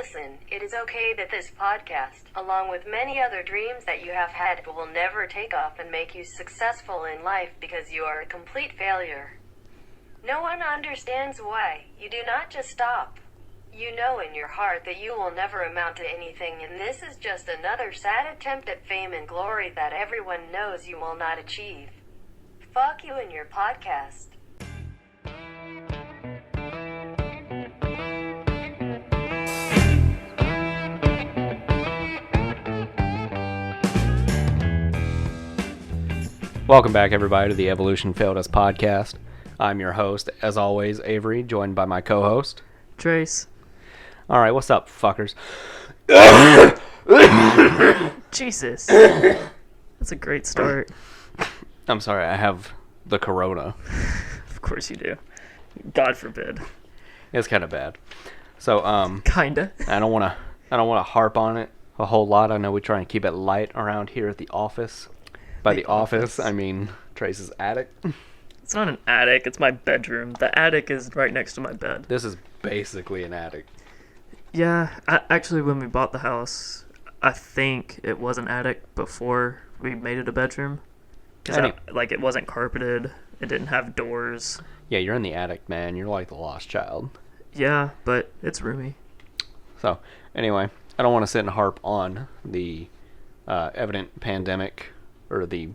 Listen, it is okay that this podcast, along with many other dreams that you have had, will never take off and make you successful in life because you are a complete failure. No one understands why. You do not just stop. You know in your heart that you will never amount to anything, and this is just another sad attempt at fame and glory that everyone knows you will not achieve. Fuck you and your podcast. Welcome back, everybody, to the Evolution Failed Us podcast. I'm your host, as always, Avery, joined by my co-host, Trace. All right, what's up, fuckers? Jesus. That's a great start. I'm sorry, I have the corona. Of course you do. God forbid. It's kind of bad. So, Kinda. I don't want to harp on it a whole lot. I know we try and keep it light around here at the office. By the office, I mean Trace's attic. It's not an attic, it's my bedroom. The attic is right next to my bed. This is basically an attic. Yeah, actually when we bought the house, I think it was an attic before we made it a bedroom. Because it wasn't carpeted, it didn't have doors. Yeah, you're in the attic, man. You're like the lost child. Yeah, but it's roomy. So, anyway, I don't want to sit and harp on the evident pandemic. Or I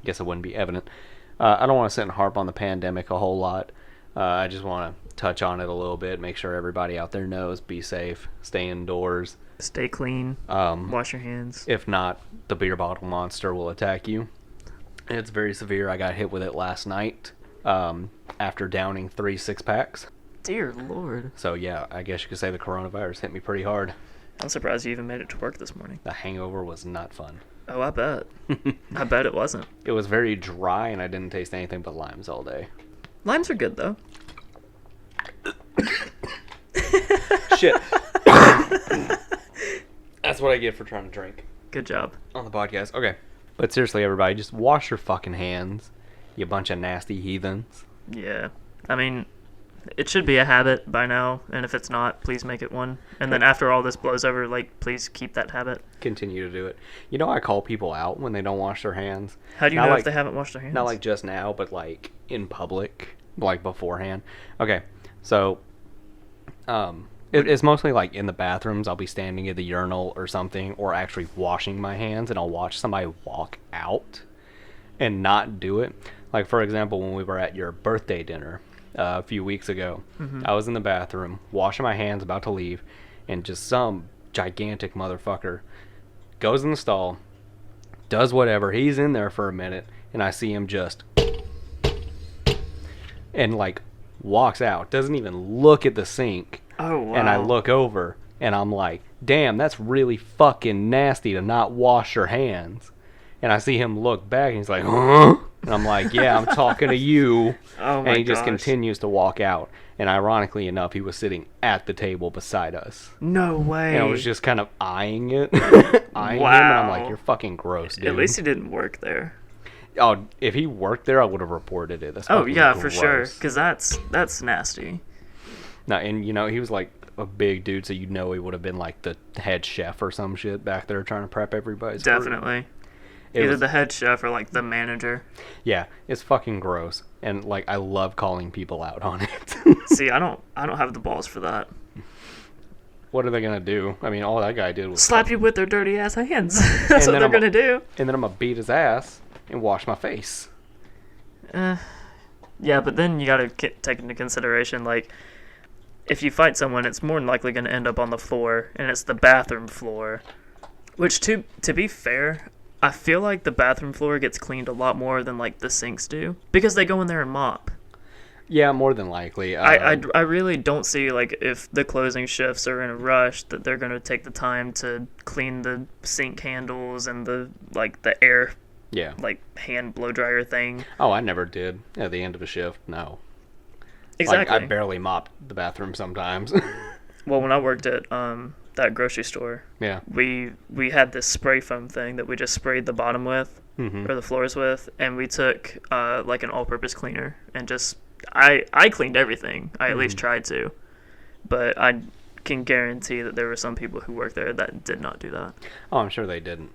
guess it wouldn't be evident. I don't want to sit and harp on the pandemic a whole lot. I just want to touch on it a little bit, make sure everybody out there knows, be safe, stay indoors. Stay clean, wash your hands. If not, the beer bottle monster will attack you. It's very severe. I got hit with it last night after downing 3 6-packs. Dear Lord. So yeah, I guess you could say the coronavirus hit me pretty hard. I'm surprised you even made it to work this morning. The hangover was not fun. Oh, I bet. I bet it wasn't. It was very dry, and I didn't taste anything but limes all day. Limes are good, though. Shit. That's what I get for trying to drink. Good job. On the podcast. Okay. But seriously, everybody, just wash your fucking hands, you bunch of nasty heathens. Yeah. I mean, it should be a habit by now, and if it's not, please make it one. And then after all this blows over, please keep that habit. Continue to do it. You know, I call people out when they don't wash their hands. How do you know if they haven't washed their hands? Not like just now, but like in public, like beforehand. Okay, so it's mostly like in the bathrooms. I'll be standing at the urinal or something, or actually washing my hands, and I'll watch somebody walk out and not do it. Like, for example, when we were at your birthday dinner a few weeks ago, I was in the bathroom, washing my hands, about to leave, and just some gigantic motherfucker goes in the stall, does whatever, he's in there for a minute, and I see him just and walks out, doesn't even look at the sink. Oh, wow. And I look over and I'm like, damn, that's really fucking nasty to not wash your hands. And I see him look back and he's like, huh? And I'm like, yeah, I'm talking to you. Oh my And he just gosh. continues to walk out. And ironically enough, he was sitting at the table beside us. No way. And I was just kind of eyeing it. Eyeing him. And I'm like, you're fucking gross, dude. At least he didn't work there. Oh, if he worked there, I would have reported it. That's Oh, fucking yeah, gross. for sure. Because that's nasty. No, and you know, he was like a big dude, so you know he would have been like the head chef or some shit back there trying to prep everybody's food. Definitely. Either the head chef or the manager. Yeah, it's fucking gross, and I love calling people out on it. See, I don't have the balls for that. What are they gonna do? I mean, all that guy did was Slap you with their dirty ass hands. That's what they're gonna do. And then I'm gonna beat his ass and wash my face. Yeah, but then you gotta take into consideration if you fight someone, it's more than likely gonna end up on the floor, and it's the bathroom floor. Which to be fair, I feel like the bathroom floor gets cleaned a lot more than the sinks do, because they go in there and mop. Yeah, more than likely. I really don't see if the closing shifts are in a rush that they're gonna take the time to clean the sink handles and the air hand blow dryer thing. Oh, I never did at the end of a shift. No. Exactly. I barely mopped the bathroom sometimes. Well, when I worked at that grocery store, yeah, we had this spray foam thing that we just sprayed the bottom with, or the floors with, and we took an all-purpose cleaner and just I cleaned everything. I at least tried to, but I can guarantee that there were some people who worked there that did not do that. Oh, I'm sure they didn't.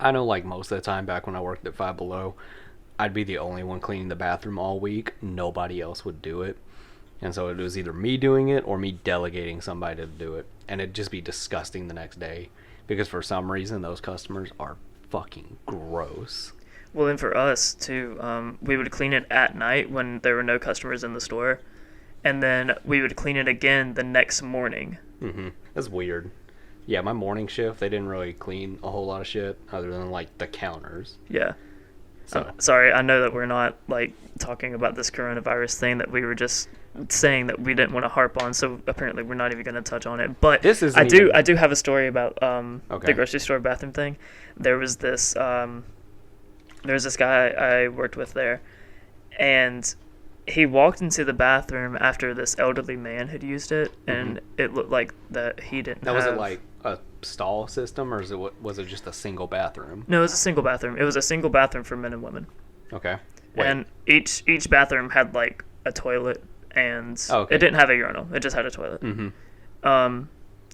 I know, like, most of the time back when I worked at Five Below, I'd be the only one cleaning the bathroom all week. Nobody else would do it. And so it was either me doing it or me delegating somebody to do it. And it'd just be disgusting the next day. Because for some reason, those customers are fucking gross. Well, and for us, too, we would clean it at night when there were no customers in the store. And then we would clean it again the next morning. Mm-hmm. That's weird. Yeah, my morning shift, they didn't really clean a whole lot of shit other than, like, the counters. Yeah. So. Sorry, I know that we're not, like, talking about this coronavirus thing, that we were just saying that we didn't want to harp on, so apparently we're not even going to touch on it. But this is I do have a story about okay. the grocery store bathroom thing. There was this guy I worked with there, and he walked into the bathroom after this elderly man had used it, and it looked like that he didn't have... Was it like a stall system, or was it just a single bathroom? No, it was a single bathroom. It was a single bathroom for men and women. Okay. Wait. And each bathroom had, like, a toilet, and it didn't have a urinal. It just had a toilet. Mm-hmm.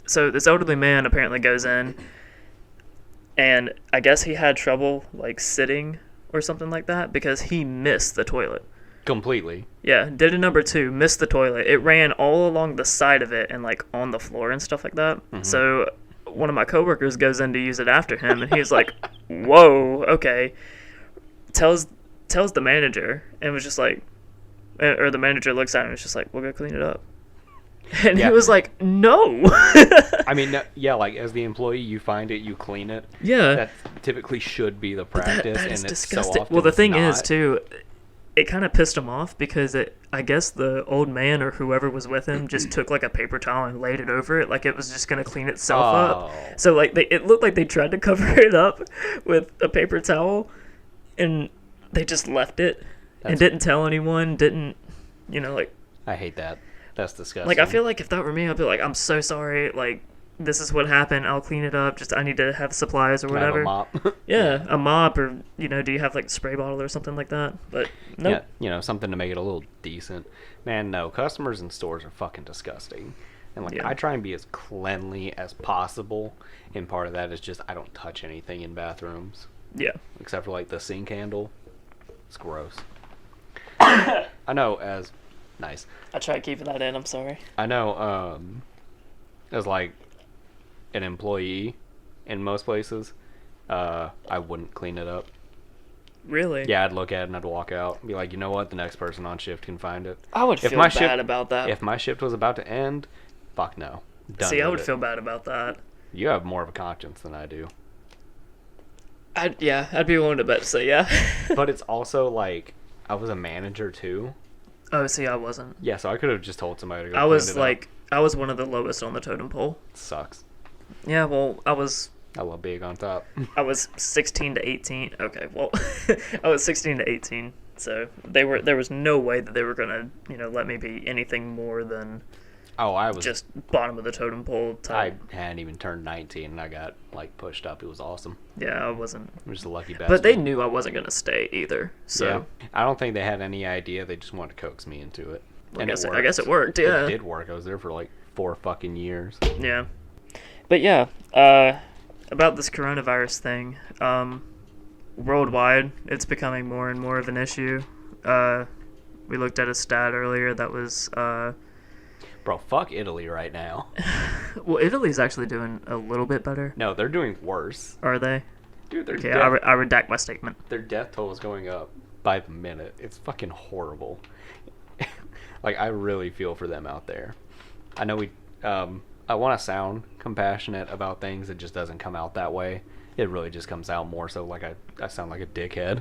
So this elderly man apparently goes in, and I guess he had trouble, like, sitting or something like that, because he missed the toilet. Completely. Yeah, did a number 2, missed the toilet. It ran all along the side of it and, like, on the floor and stuff like that. Mm-hmm. So one of my coworkers goes in to use it after him, and he's like, whoa, okay. Tells the manager, and was just like, or the manager looks at him and was just like, we'll go clean it up. And he was like, no. I mean, no, yeah, like, as the employee, you find it, you clean it. Yeah. That typically should be the practice, that is and it's disgusting. so often well, the thing not. is, too, it kind of pissed him off because I guess the old man or whoever was with him just took, like, a paper towel and laid it over it like it was just going to clean itself up. So, like, it looked like they tried to cover it up with a paper towel, and they just left it and didn't tell anyone, like... I hate that. That's disgusting. Like, I feel like if that were me, I'd be like, I'm so sorry, like, this is what happened, I'll clean it up, just I need to have supplies or whatever. Can I have a mop? Yeah, a mop, or, do you have, like, a spray bottle or something like that? But, nope. Yeah, something to make it a little decent. Man, no, customers in stores are fucking disgusting. And, like, I try and be as cleanly as possible, and part of that is just I don't touch anything in bathrooms. Yeah. Except for, like, the sink handle. It's gross. I know, Nice. I tried keeping that in, I'm sorry. I know, as, like, an employee in most places, I wouldn't clean it up. Really? Yeah, I'd look at it and I'd walk out and be like, you know what, the next person on shift can find it. I would feel bad about that. If my shift was about to end, fuck no. See, I would feel bad about that. You have more of a conscience than I do. I'd be willing to bet to say yeah. But it's also, like, I was a manager, too. Oh, see, I wasn't. Yeah, so I could have just told somebody to go clean it up. I was one of the lowest on the totem pole. It sucks. Yeah, well, I love being on top. I was 16 to 18. Okay, well, I was 16 to 18. So there was no way that they were going to, let me be anything more than I was just bottom of the totem pole type. I hadn't even turned 19 and I got, like, pushed up. It was awesome. Yeah, I wasn't. I was just a lucky bastard. But they knew I wasn't going to stay either. So yeah. I don't think they had any idea. They just wanted to coax me into it. And I guess it worked, yeah. It did work. I was there for, like, 4 fucking years. Yeah. But yeah, about this coronavirus thing, worldwide, it's becoming more and more of an issue. We looked at a stat earlier that was... Bro, fuck Italy right now. Well, Italy's actually doing a little bit better. No, they're doing worse. Are they? Dude, okay, I redact my statement. Their death toll is going up by the minute. It's fucking horrible. Like, I really feel for them out there. I know I want to sound compassionate about things. It just doesn't come out that way. It really just comes out more so like I sound like a dickhead.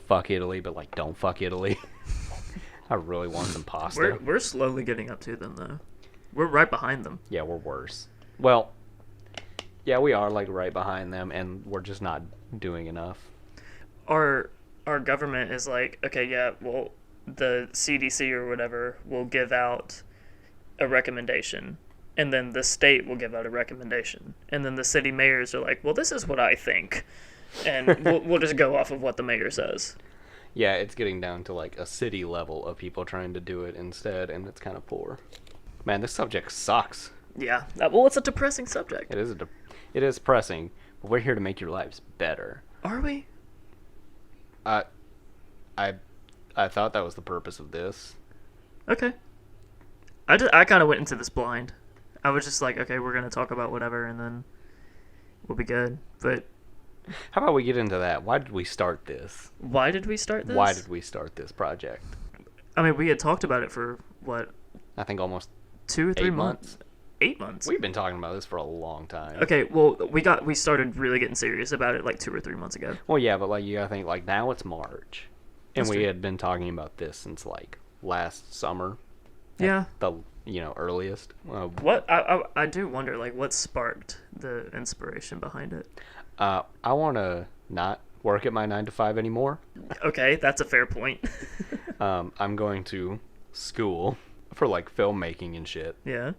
Fuck Italy, but, like, don't fuck Italy. I really want some pasta. We're slowly getting up to them, though. We're right behind them. Yeah, we're worse. Well, yeah, we are, like, right behind them, and we're just not doing enough. Our government is like, okay, yeah, well, the CDC or whatever will give out a recommendation, and then the state will give out a recommendation, and then the city mayors are like, well, this is what I think, and we'll just go off of what the mayor says. Yeah, it's getting down to, like, a city level of people trying to do it instead, and it's kind of poor. Man, this subject sucks. Yeah. Well, it's a depressing subject. It is pressing, but we're here to make your lives better. Are we? I thought that was the purpose of this. Okay. I kind of went into this blind. I was just like, okay, we're gonna talk about whatever, and then we'll be good. But How about we get into that? Why did we start this? why did we start this? Why did we start this project? I mean, we had talked about it for what, I think almost 2 or 3 8 months? 8 months. We've been talking about this for a long time. Okay, well, we started really getting serious about it like 2 or 3 months ago. Well, yeah, but like you gotta think like now it's March, and That's we true. had been talking about this since like last summer. Yeah. The earliest. What I do wonder, like, what sparked the inspiration behind it? I want to not work at my 9 to 5 anymore. Okay, that's a fair point. I'm going to school for like filmmaking and shit. Yeah.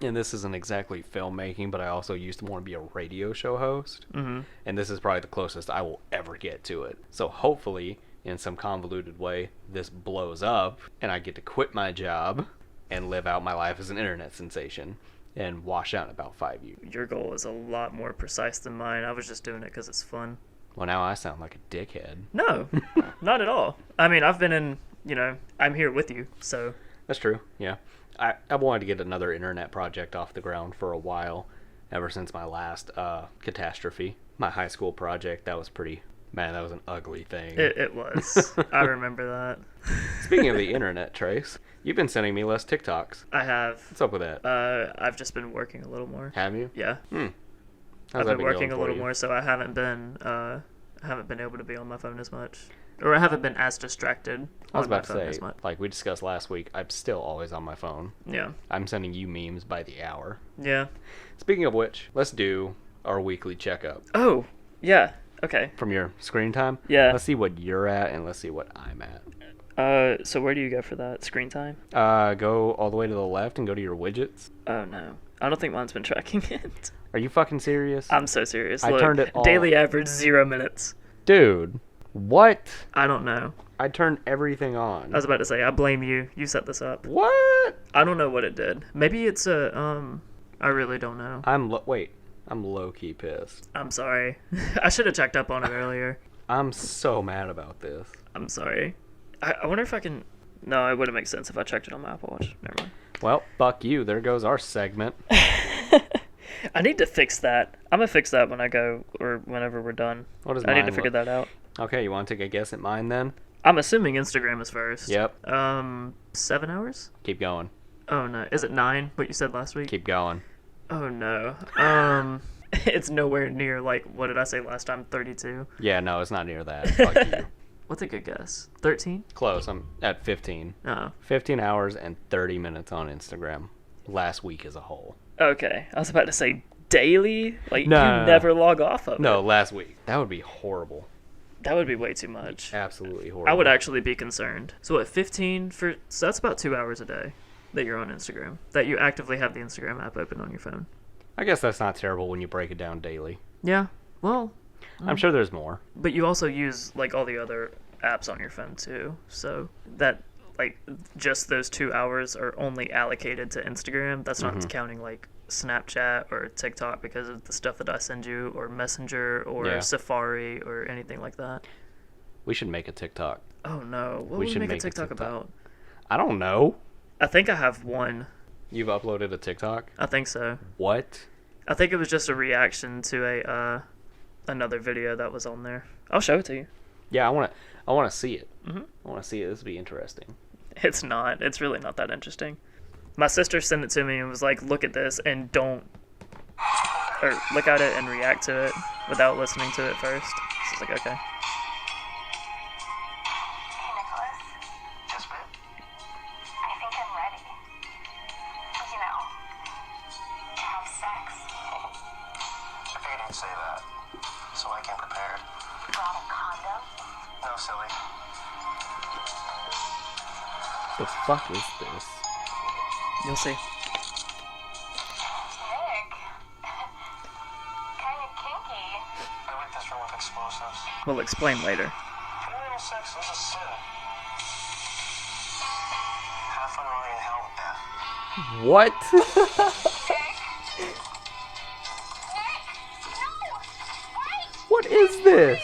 And this isn't exactly filmmaking, but I also used to want to be a radio show host. Mm-hmm. And this is probably the closest I will ever get to it. So hopefully, in some convoluted way, this blows up and I get to quit my job and live out my life as an internet sensation and wash out in about 5 years. Your goal is a lot more precise than mine. I was just doing it because it's fun. Well, now I sound like a dickhead. No, not at all. I mean, I've been in, I'm here with you, so. That's true, yeah. I wanted to get another internet project off the ground for a while, ever since my last catastrophe. My high school project, that was an ugly thing. It was. I remember that. Speaking of the internet, Trace, you've been sending me less TikToks. I have. What's up with that? I've just been working a little more. Have you? Yeah. How's I've that been working going a for little you? more, so I haven't been able to be on my phone as much, or I haven't been as distracted I was on my about to phone say, as much. like we discussed last week, I'm still always on my phone. Yeah. I'm sending you memes by the hour. Yeah. Speaking of which, let's do our weekly checkup. Oh, yeah. Okay. From your screen time? Yeah. Let's see what you're at and let's see what I'm at. So where do you go for that? Screen time? Go all the way to the left and go to your widgets. Oh no. I don't think mine's been tracking it. Are you fucking serious? I'm so serious. I Look, turned it all- daily average 0 minutes. Dude, what? I don't know. I turned everything on. I was about to say, I blame you. You set this up. What? I don't know what it did. Maybe it's I really don't know. I'm low-key pissed. I'm sorry. I should have checked up on it earlier. I'm so mad about this. I'm sorry. I wonder if I can... No, it wouldn't make sense if I checked it on my Apple Watch. Never mind. Well, fuck you. There goes our segment. I need to fix that. I'm going to fix that when I go, or whenever we're done. What does I need to mine figure look- that out. Okay, you want to take a guess at mine then? I'm assuming Instagram is first. Yep. 7 hours? Keep going. Oh no. Is it 9, what you said last week? Keep going. Oh no. It's nowhere near, like, what did I say last time? 32? Yeah, no, it's not near that. Fuck you. What's a good guess? 13? Close. I'm at 15. Oh. 15 hours and 30 minutes on Instagram. Last week as a whole. Okay. I was about to say daily? Like, No. you never log off of No, it. last week. That would be horrible. That would be way too much. Absolutely horrible. I would actually be concerned. So what, 15 for... So that's about 2 hours a day that you're on Instagram. That you actively have the Instagram app open on your phone. I guess that's not terrible when you break it down daily. Yeah. Well... I'm sure there's more. But you also use, like, all the other apps on your phone, too. So that, like, just those 2 hours are only allocated to Instagram. That's not counting, like, Snapchat or TikTok because of the stuff that I send you, or Messenger, or Yeah. Safari, or anything like that. We should make a TikTok. Oh, no. What We would we should make a make a TikTok TikTok. about? I don't know. I think I have one. You've uploaded a TikTok? I think so. What? I think it was just a reaction to a another video that was on there. I'll show it to you. Yeah, I want to see it. Mhm. I want to see it. This would be interesting. It's not. It's really not that interesting. My sister sent it to me and was like, look at this and don't... Or look at it and react to it without listening to it first. So I was like, okay. Hey, Nicholas. Yes, babe? I think I'm ready. You know, to have sex. I figured you'd say that, so I came prepared. Brought a condom. No, silly. The fuck is this? You'll see. Nick. Kinda kinky. I like this room with explosives. We'll explain later. Oral sex is a sin. Have fun rotting in hell with that. What? Nick? Nick! No! Wait! What is this?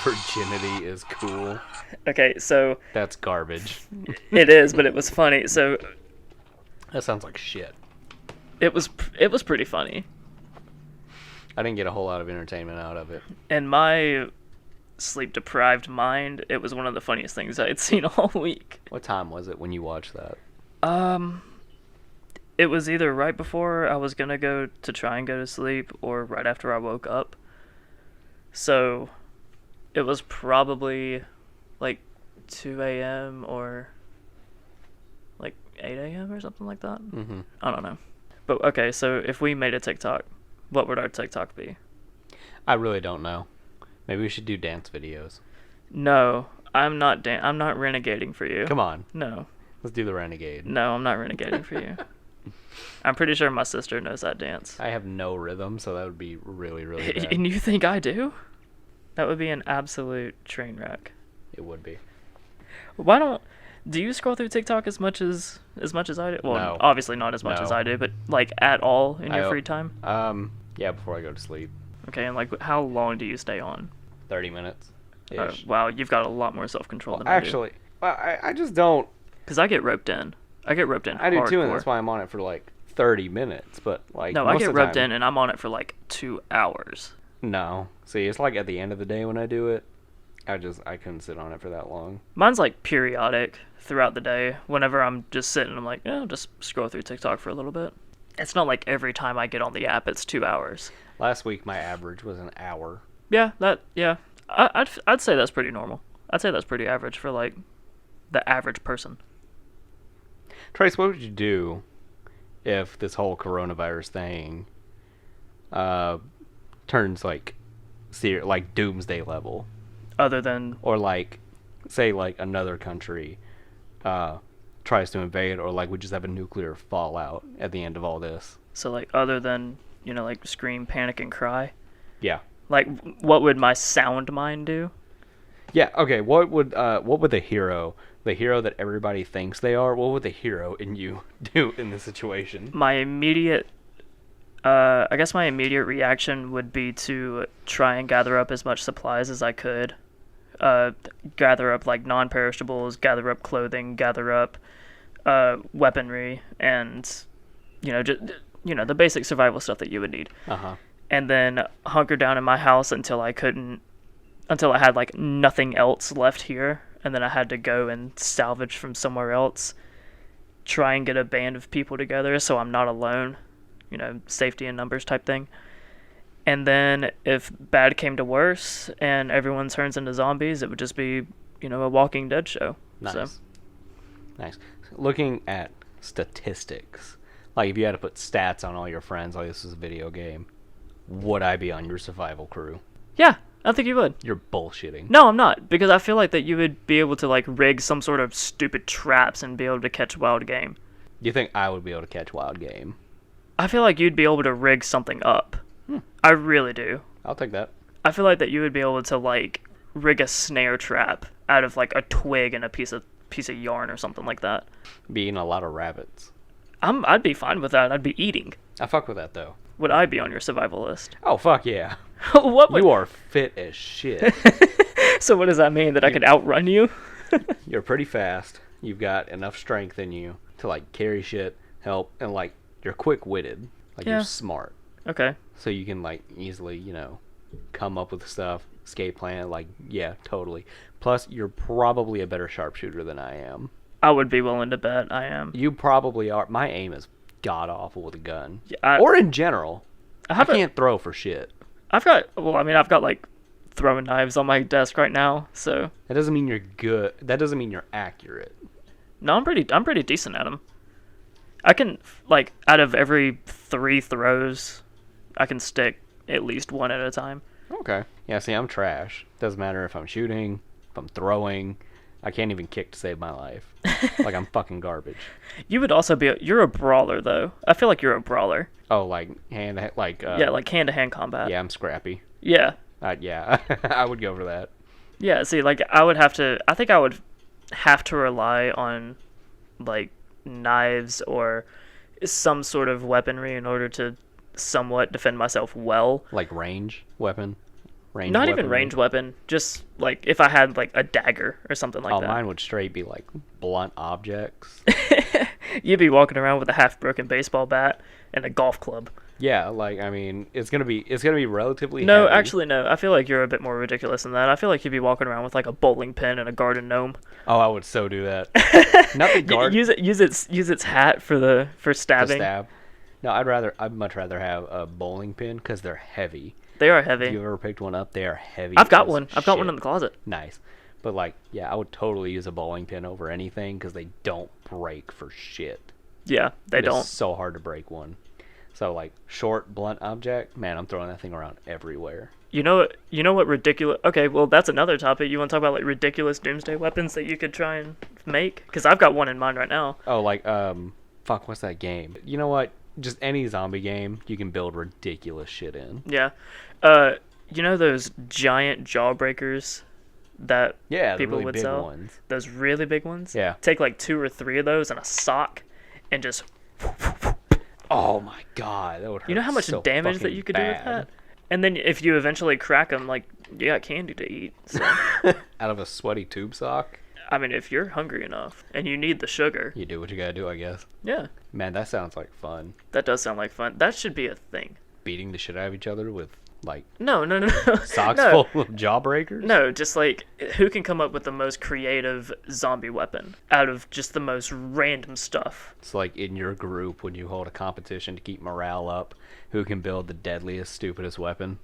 Virginity is cool. Okay, so That's garbage. it is, but it was funny. So That sounds like shit. it was pretty funny. I didn't get a whole lot of entertainment out of it. In my sleep deprived mind, it was one of the funniest things I had seen all week. What time was it when you watched that? It was either right before I was gonna go to try and go to sleep or right after I woke up. So it was probably like 2 a.m. or like 8 a.m. or something like that. Mm-hmm. I don't know. But okay, so if we made a TikTok, what would our TikTok be? I really don't know. Maybe we should do dance videos. No, I'm not renegading for you. Come on, No, let's do the renegade. no, I'm not renegading for you. I'm pretty sure my sister knows that dance. I have no rhythm, so that would be really, really bad. And you think I do? That would be an absolute train wreck. It would be. Do you scroll through TikTok as much as I do? Well, No. obviously not as much No. as I do, but like at all in your free time? Yeah, before I go to sleep. Okay, and like how long do you stay on? 30 minutes. Wow, you've got a lot more self-control Well, than actually, I just don't. Because I get roped in. I do too, and that's why I'm on it for like 30 minutes. But like, No, most I get of the roped time- in and I'm on it for like 2 hours. No, see, it's like at the end of the day when I do it. I couldn't sit on it for that long. Mine's like periodic throughout the day. Whenever I'm just sitting, I'm like, I'll just scroll through TikTok for a little bit. It's not like every time I get on the app, it's 2 hours. Last week my average was an hour. Yeah, I'd say that's pretty normal. I'd say that's pretty average for like the average person. Trace, what would you do if this whole coronavirus thing turns like doomsday level, Other than or like say like another country tries to invade, or like we just have a nuclear fallout at the end of all this? other than like scream, panic, and cry. Yeah. Like, what would my sound mind do? Yeah. Okay. What would the hero that everybody thinks they are? What would the hero in you do in this situation? My immediate reaction would be to try and gather up as much supplies as I could. Gather up like non-perishables, gather up clothing, gather up weaponry, and just the basic survival stuff that you would need. Uh-huh. And then hunker down in my house until I had like nothing else left here, and then I had to go and salvage from somewhere else. Try and get a band of people together so I'm not alone. Safety in numbers type thing. And then if bad came to worse and everyone turns into zombies, it would just be, a Walking Dead show. Nice. So. Nice. Looking at statistics, like if you had to put stats on all your friends, like this is a video game, would I be on your survival crew? Yeah, I think you would. You're bullshitting. No, I'm not, because I feel like that you would be able to like rig some sort of stupid traps and be able to catch wild game. Do you think I would be able to catch wild game? I feel like you'd be able to rig something up. I really do. I'll take that. I feel like that you would be able to like rig a snare trap out of like a twig and a piece of yarn or something like that. Be eating a lot of rabbits. I'd be fine with that. I'd be eating. I fuck with that though. Would I be on your survival list? Oh fuck yeah. What would... You are fit as shit. So what does that mean? That I could outrun you? You're pretty fast. You've got enough strength in you to like carry shit, help, and like you're quick-witted. Like Yeah. you're smart. Okay. So you can like easily, come up with stuff, escape plan, like yeah, totally. Plus you're probably a better sharpshooter than I am. I would be willing to bet I am. You probably are. My aim is god awful with a gun. Yeah, or in general. I I can't throw for shit. I've got like throwing knives on my desk right now, so That doesn't mean you're good. That doesn't mean you're accurate. no, I'm pretty decent at them. I can like out of every 3 throws, I can stick at least one at a time. Okay. Yeah, see, I'm trash. Doesn't matter if I'm shooting, if I'm throwing. I can't even kick to save my life. Like, I'm fucking garbage. You would also be you're a brawler though. I feel like you're a brawler. Oh, like hand, Yeah, like hand-to-hand combat. Yeah, I'm scrappy. Yeah. Yeah, I would go for that. Yeah, see, like, I think I would have to rely on, like, knives or some sort of weaponry in order to somewhat defend myself well. Like range weapon? Range Not even weaponry? range weapon, just, like, if I had, like, a dagger or something like Oh, that. mine would straight be like blunt objects. You'd be walking around with a half-broken baseball bat and a golf club. Yeah, like I mean, it's gonna be relatively No, heavy. actually, no. I feel like you're a bit more ridiculous than that. I feel like you'd be walking around with, like, a bowling pin and a garden gnome. Oh, I would so do that. Not the guard. Use its hat for to stabbing. stab. No, I'd much rather have a bowling pin because they're heavy. They are If heavy. you ever picked one up, they are heavy. I've got as one. I've got one shit. in the closet. Nice. But like, yeah, I would totally use a bowling pin over anything because they don't break for shit. Yeah, they It's don't. so hard to break one. So like short blunt object, man, I'm throwing that thing around everywhere. You know what ridiculous. Okay, well that's another topic. You want to talk about like ridiculous doomsday weapons that you could try and make? Because I've got one in mind right now. Oh, like fuck, what's that game? You know what? Just any zombie game, you can build ridiculous shit in. Yeah. You know those giant jawbreakers that Yeah, the people really would big sell? ones. Those really big ones? Yeah. Take like 2 or 3 of those and a sock and just. Oh my god, that would hurt. You know how much so damage that fucking you could do with bad. that? And then if you eventually crack them, like, you got candy to eat. So, Out of a sweaty tube sock? I mean, if you're hungry enough and you need the sugar, You do what you gotta do, I guess. yeah, Man, that sounds like fun. that does sound like fun. That should be a thing. Beating the shit out of each other with, like, No. socks no. full of jawbreakers? No, just like who can come up with the most creative zombie weapon out of just the most random stuff. It's like in your group when you hold a competition to keep morale up, who can build the deadliest, stupidest weapon?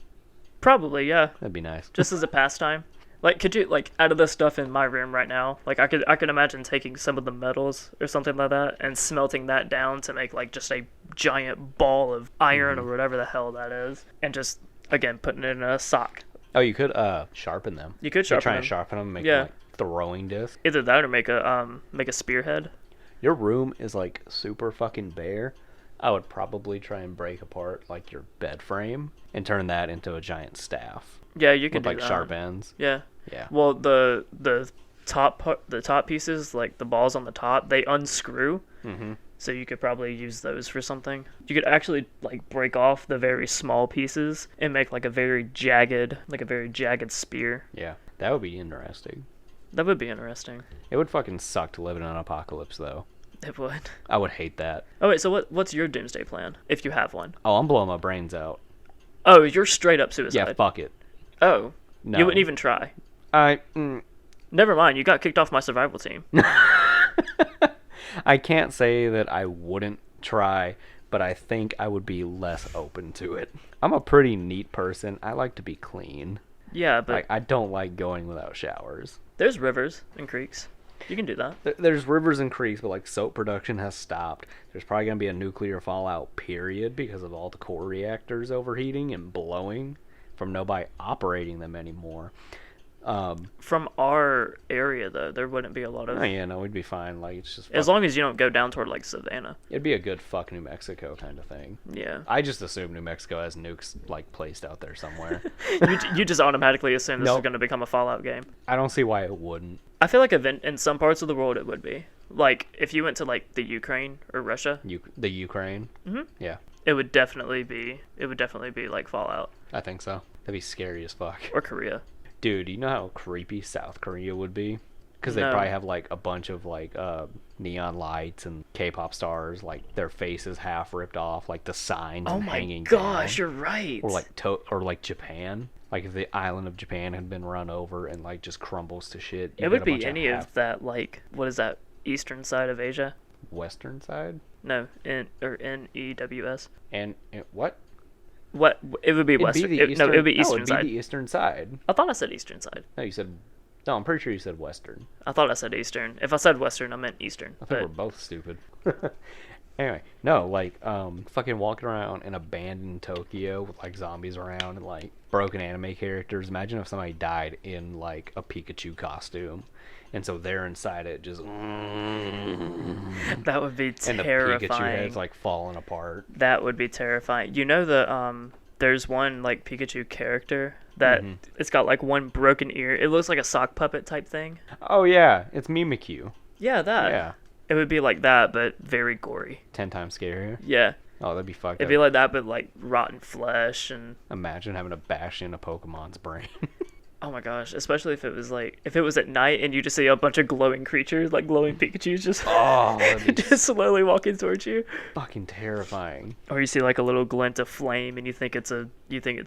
Probably, yeah. That'd be nice. Just as a pastime. Like, could you like out of the stuff in my room right now? Like, I could imagine taking some of the metals or something like that and smelting that down to make like just a giant ball of iron or whatever the hell that is, and just again putting it in a sock. Oh, you could sharpen them. You could You're sharpen trying them. to sharpen them, and make Yeah. them, like throwing discs. Either that or make a spearhead. Your room is like super fucking bare. I would probably try and break apart like your bed frame and turn that into a giant staff Yeah, you can with do like that. sharp ends. Yeah. Yeah. Well, the top pieces, like the balls on the top, they unscrew. Mm-hmm. So you could probably use those for something. You could actually like break off the very small pieces and make like a very jagged spear. Yeah, that would be interesting. That would be interesting. It would fucking suck to live in an apocalypse, though. It would. I would hate that. Oh wait, so what's your doomsday plan if you have one? Oh, I'm blowing my brains out. Oh, you're straight up suicide. Yeah, fuck it. Oh, No. you wouldn't even try. I Never mind, you got kicked off my survival team. I can't say that I wouldn't try, but I think I would be less open to it. I'm a pretty neat person. I like to be clean. Yeah, but Like I don't like going without showers. there's rivers and creeks. You can do that. There's rivers and creeks, but like soap production has stopped. There's probably gonna be a nuclear fallout period because of all the core reactors overheating and blowing from nobody operating them anymore. From our area, though, there wouldn't be a lot of. Oh, yeah, no, we'd be fine. Like it's just As long as you don't go down toward like Savannah. it'd be a good fuck New Mexico kind of thing. Yeah. I just assume New Mexico has nukes like placed out there somewhere. You just automatically assume this is Nope. going to become a Fallout game. I don't see why it wouldn't. I feel like in some parts of the world it would be. Like if you went to like the Ukraine or Russia, The Ukraine. Mhm. Yeah, it would definitely be like Fallout I think so. That'd be scary as fuck. or Korea. Dude, you know how creepy South Korea would be? Because they No. probably have like a bunch of like neon lights and K-pop stars, like their faces half ripped off, like the signs Oh and my hanging gosh, down. you're right. Or like Japan. Like if the island of Japan had been run over and like just crumbles to shit. you it would get a be bunch any half of that like what is that eastern side of Asia? western side. No, NEWS. And what? What it would be It'd western. be the No, it would be no, eastern it'd side. be the eastern side. I thought I said eastern side. No, you said. No, I'm pretty sure you said western. I thought I said eastern. If I said western, I meant eastern. I think But we're both stupid. Anyway, no, like, fucking walking around in abandoned Tokyo with, like, zombies around and, like, broken anime characters. Imagine if somebody died in, like, a Pikachu costume. And so they're inside it just... that would be And the Pikachu terrifying. head's, like, falling apart. That would be terrifying. You know the there's one like Pikachu character that it's got like one broken ear. It looks like a sock puppet type thing. Oh yeah, it's Mimikyu. Yeah, that. Yeah. It would be like that, but very gory. 10 times scarier. Yeah. Oh, that'd be fucked It'd up. be like that, but like rotten flesh and. Imagine having to bash in a Pokemon's brain. Oh my gosh! Especially if it was at night and you just see a bunch of glowing creatures, like glowing Pikachu's, just Oh, that'd be just slowly walking towards you. fucking terrifying. Or you see like a little glint of flame and you think it's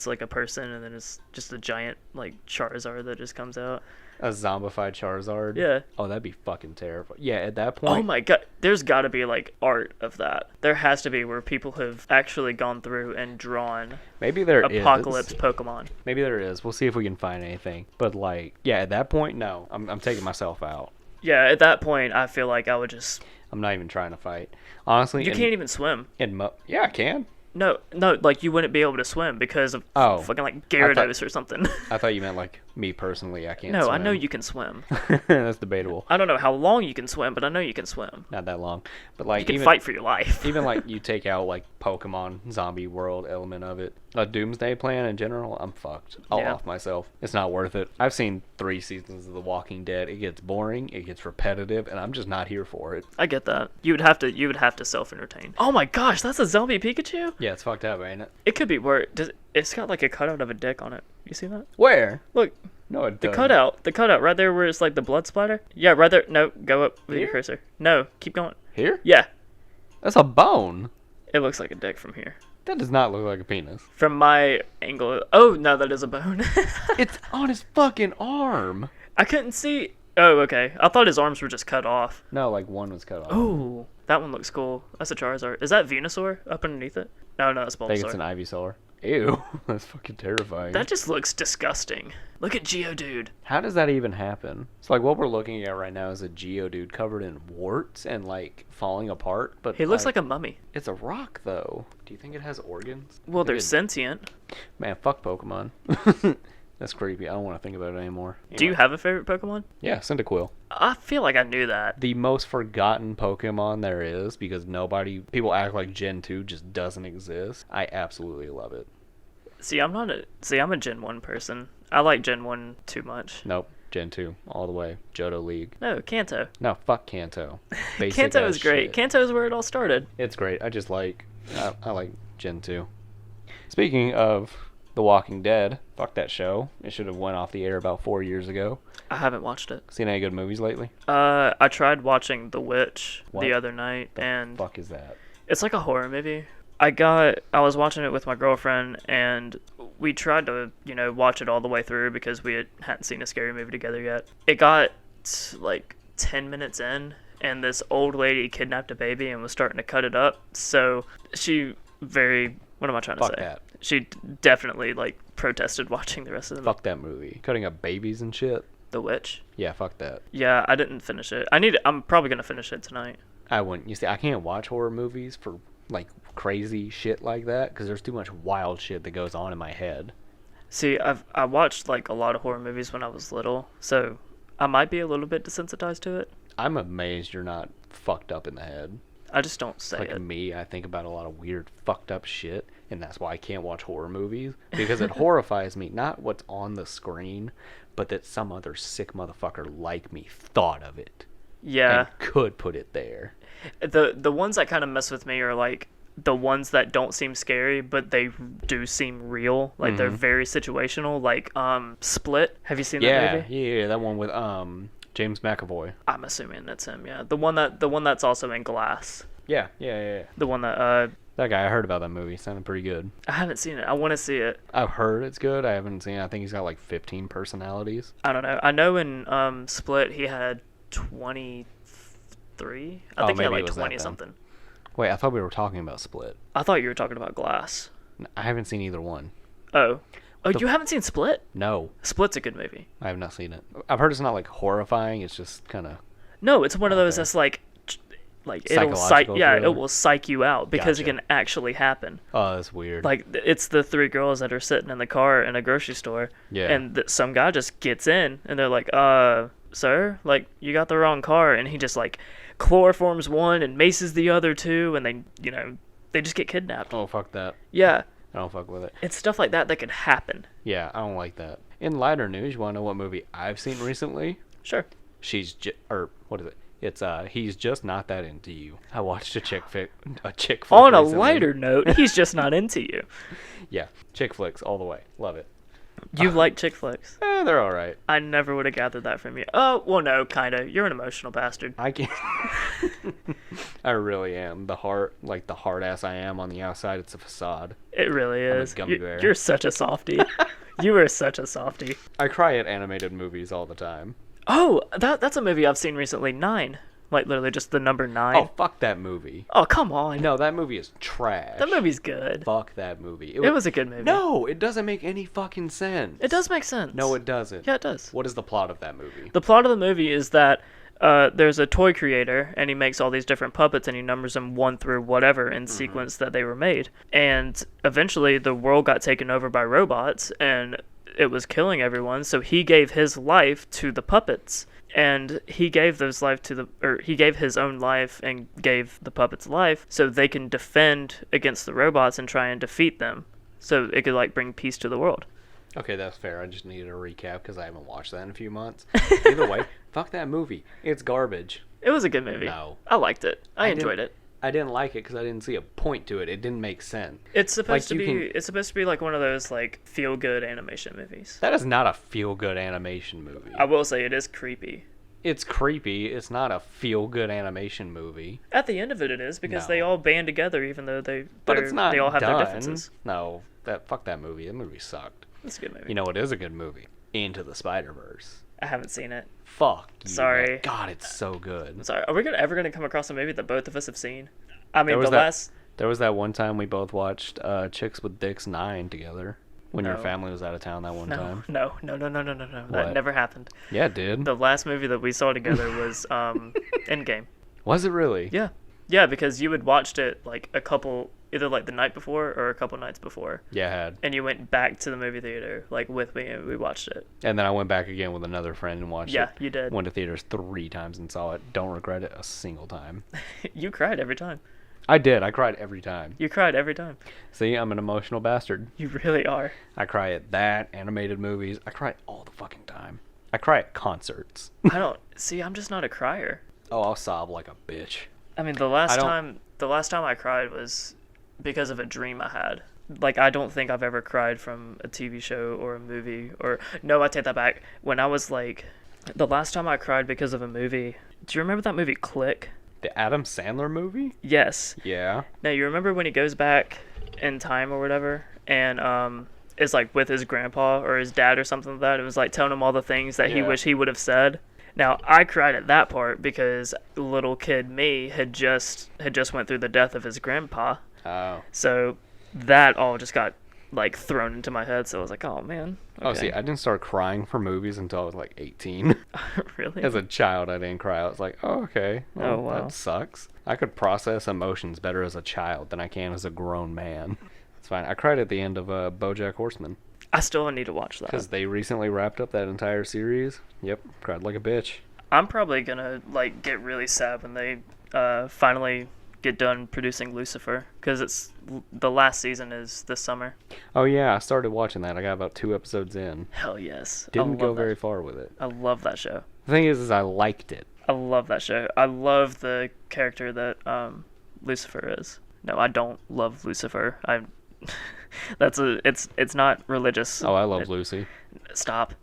like a person, and then it's just a giant like Charizard that just comes out. A zombified Charizard. Yeah. Oh, that'd be fucking terrifying. Yeah, at that point. Oh my god! There's got to be like art of that. There has to be where people have actually gone through and drawn Maybe there is. apocalypse Pokemon. Maybe there is. We'll see if we can find anything. But like, yeah, at that point, no. I'm taking myself out. Yeah, at that point, I feel like I would just. I'm not even trying to fight. Honestly, You can't even swim. Yeah, I can. No, like you wouldn't be able to swim because of fucking like Gyarados or something. I thought you meant like me personally. I can't. No, swim. I know you can swim. That's debatable. I don't know how long you can swim, but I know you can swim. Not that long, but like You can even fight for your life. even like you take out like Pokemon zombie world element of it, a Doomsday plan in general, I'm fucked. I'll Yeah. off myself. It's not worth it. I've seen 3 seasons of The Walking Dead. It gets boring. It gets repetitive, and I'm just not here for it. I get that. You would have to self-entertain. Oh my gosh, that's a zombie Pikachu? Yeah, it's fucked up, ain't it? It could be worse. It's got like a cutout of a dick on it. You see that? Where? Look, No, it the doesn't. cutout right there where it's like the blood splatter. Yeah, right there. No, go up with your Here? cursor. No, keep going. Here? Yeah, That's a bone. it looks like a dick from here. That does not look like a penis. From my angle. Oh no, that is a bone. It's on his fucking arm. I couldn't see. Oh, okay. I thought his arms were just cut off. No, like one was cut off. Oh, that one looks cool. That's a Charizard. Is that Venusaur up underneath it? No, that's I think it's an Bulbasaur. Ivysaur. Ew, that's fucking terrifying. That just looks disgusting. Look at Geodude. How does that even happen? So like what we're looking at right now is a Geodude covered in warts and like falling apart. But He looks like a mummy. It's a rock though. Do you think it has organs? Well, they're Maybe sentient. Man, fuck Pokemon. That's creepy. I don't want to think about it anymore. Do you have a favorite Pokemon? Yeah, Cyndaquil. I feel like I knew that. The most forgotten Pokemon there is because people act like Gen 2 just doesn't exist. I absolutely love it. I'm a Gen 1 person. I like Gen 1 too much. Nope, Gen 2 all the way. Johto League. No, Kanto. No, fuck Kanto. Basic Kanto ass is great. shit. Kanto is where it all started. It's great. I like Gen 2. Speaking of The Walking Dead, fuck that show. It should have went off the air about 4 years ago. I haven't watched it. Seen any good movies lately? I tried watching The Witch What the other night, The and fuck is that? it's like a horror movie. I was watching it with my girlfriend, and we tried to, watch it all the way through because we hadn't seen a scary movie together yet. It got like 10 minutes in, and this old lady kidnapped a baby and was starting to cut it up. So what am I trying to Fuck say? that. She definitely like protested watching the rest of the Fuck that movie. Cutting up babies and shit. The Witch. Yeah, fuck that. Yeah, I didn't finish it. I'm probably gonna finish it tonight. I wouldn't. You see, I can't watch horror movies for like crazy shit like that because there's too much wild shit that goes on in my head. See, I watched like a lot of horror movies when I was little, so I might be a little bit desensitized to it. I'm amazed you're not fucked up in the head. I just don't say Like it. me, I think about a lot of weird, fucked up shit, and that's why I can't watch horror movies because it horrifies me. Not what's on the screen, but that some other sick motherfucker like me thought of it Yeah. and could put it there. The ones that kind of mess with me are like the ones that don't seem scary, but they do seem real. Like they're very situational. Like Split. Have you seen that movie? Yeah, that one with James McAvoy. I'm assuming that's him. Yeah, the one that's also in Glass. Yeah. The one that That guy, I heard about that movie. Sounded pretty good. I haven't seen it. I want to see it. I've heard it's good. I haven't seen it. I think he's got like 15 personalities. I don't know. I know in Split he had 23. I think he had maybe like it was that 20 then. something. Wait, I thought we were talking about Split. I thought you were talking about Glass. I haven't seen either one. Oh, you haven't seen Split? No, Split's a good movie. I have not seen it. I've heard it's not like horrifying. It's just kind of No, it's one of those Okay. that's like it'll Psychological it thriller? will psych you out because it Gotcha. can actually happen. oh, that's weird. Like it's the 3 girls that are sitting in the car in a grocery store, Yeah. and some guy just gets in, and they're like, sir, like you got the wrong car," and he just like chloroforms one and maces the other 2, and they just get kidnapped. oh, fuck that. Yeah, I don't fuck with it. It's stuff like that that could happen. Yeah, I don't like that. In lighter news, you want to know what movie I've seen recently? Sure. What is it? It's He's Just Not That Into You. I watched a chick flick On a recently. lighter note, he's just not into you. Yeah, chick flicks all the way. Love it. You like chick flicks. They're all right. I never would have gathered that from you. Oh, well, no, kind of. You're an emotional bastard. I can't. I really am. The hard ass I am on the outside, it's a facade. It really I'm a is. gummy bear. You're such a softie. You are such a softie. I cry at animated movies all the time. Oh, that's a movie I've seen recently. 9. Like, literally just the number 9. Oh, fuck that movie. Oh, come on. No, that movie is trash. That movie's good. Fuck that movie. It was a good movie. No, it doesn't make any fucking sense. It does make sense. No, it doesn't. Yeah, it does. What is the plot of that movie? The plot of the movie is that there's a toy creator, and he makes all these different puppets, and he numbers them 1 through whatever in sequence that they were made. And eventually, the world got taken over by robots, and it was killing everyone, so he gave his life to the puppets. And he gave his own life and gave the puppets life so they can defend against the robots and try and defeat them, so it could like bring peace to the world. Okay, that's fair. I just needed a recap because I haven't watched that in a few months. Either way, fuck that movie. It's garbage. It was a good movie. No. I liked it. I enjoyed it. I didn't like it because I didn't see a point to it. It didn't make sense. It's supposed Like, to be. It's supposed to be like one of those like feel good animation movies. That is not a feel-good animation movie. I will say it is creepy. It's creepy. It's not a feel-good animation movie. At the end of it, it is because No. they all band together, even though they all have done. their differences. No, fuck that movie. That movie sucked. It's a good movie. You know what is a good movie? Into the Spider-Verse. I haven't seen it. Fuck you. Sorry. Man. God, it's so good. I'm sorry. Are we ever gonna come across a movie that both of us have seen? I mean, There was that one time we both watched Chicks with Dicks 9 together when your No. family was out of town that one time. No. That What? never happened. Yeah, it did. The last movie that we saw together was Endgame. Was it really? Yeah, because you had watched it like either like the night before or a couple nights before. Yeah, I had. And you went back to the movie theater like with me and we watched it. And then I went back again with another friend and watched it. Yeah, you did. Went to theaters 3 times and saw it. Don't regret it a single time. You cried every time. I did. I cried every time. You cried every time. See, I'm an emotional bastard. You really are. I cry at that, animated movies. I cry all the fucking time. I cry at concerts. I don't see. I'm just not a crier. Oh, I'll sob like a bitch. I mean, the last time I cried was because of a dream I had. Like, I don't think I've ever cried from a TV show or a movie. Or no, I take that back. When I was like, the last time I cried because of a movie. Do you remember that movie Click? The Adam Sandler movie? Yes. Yeah. Now, you remember when he goes back in time or whatever, and is like with his grandpa or his dad or something like that, and was like telling him all the things that he wished he would have said. Now, I cried at that part because little kid me had just went through the death of his grandpa. Oh. So that all just got like thrown into my head. So I was like, oh man. Okay. Oh, see, I didn't start crying for movies until I was like 18. Really? As a child, I didn't cry. I was like, oh, okay. Well, Oh, wow. That sucks. I could process emotions better as a child than I can as a grown man. It's fine. I cried at the end of BoJack Horseman. I still need to watch that. Because they recently wrapped up that entire series. Yep, cried like a bitch. I'm probably gonna like get really sad when they finally get done producing Lucifer, because the last season is this summer. Oh yeah, I started watching that. I got about 2 episodes in. Hell yes. Didn't go that. very far with it. I love that show. The thing is I liked it. I love that show. I love the character that Lucifer is. No, I don't love Lucifer. It's not religious. Oh, I love Lucy. Stop.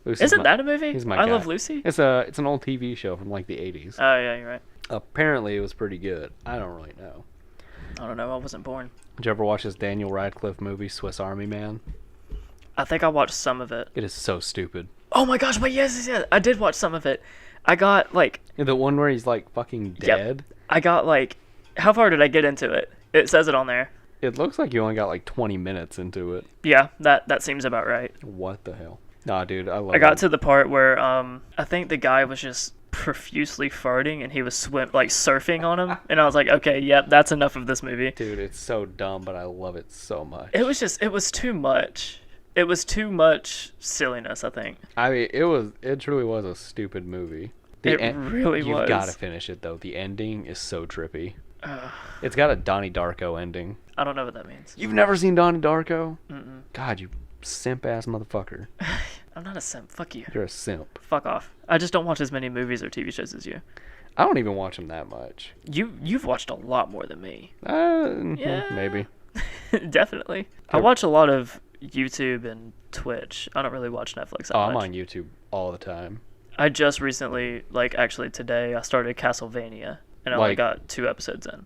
Lucy's Isn't that a movie? He's my I guy. Love Lucy? It's an old TV show from like the 80s. Oh yeah, you're right. Apparently it was pretty good. I don't really know. I don't know. I wasn't born. Did you ever watch this Daniel Radcliffe movie, Swiss Army Man? I think I watched some of it. It is so stupid. Oh my gosh! Wait, yes. I did watch some of it. I got like. The one where he's like fucking dead? Yep. I got like. How far did I get into it? It says it on there. It looks like you only got like 20 minutes into it. Yeah, that seems about right. What the hell? Nah, dude, I love it. I got to the part where I think the guy was just profusely farting and he was surfing on him, and I was like, okay, yep, that's enough of this movie. Dude, it's so dumb, but I love it so much. It was too much. It was too much silliness, I think. I mean, it truly was a stupid movie. Really was. You've got to finish it though. The ending is so trippy. It's got a Donnie Darko ending. I don't know what that means. You've never seen Donnie Darko? Mm-mm. God, you simp-ass motherfucker. I'm not a simp. Fuck you. You're a simp. Fuck off. I just don't watch as many movies or TV shows as you. I don't even watch them that much. You've watched a lot more than me. Yeah. Maybe. Definitely. I watch a lot of YouTube and Twitch. I don't really watch Netflix that much. I'm on YouTube all the time. I just recently, like actually today, I started Castlevania, and I only Like- got 2 episodes in.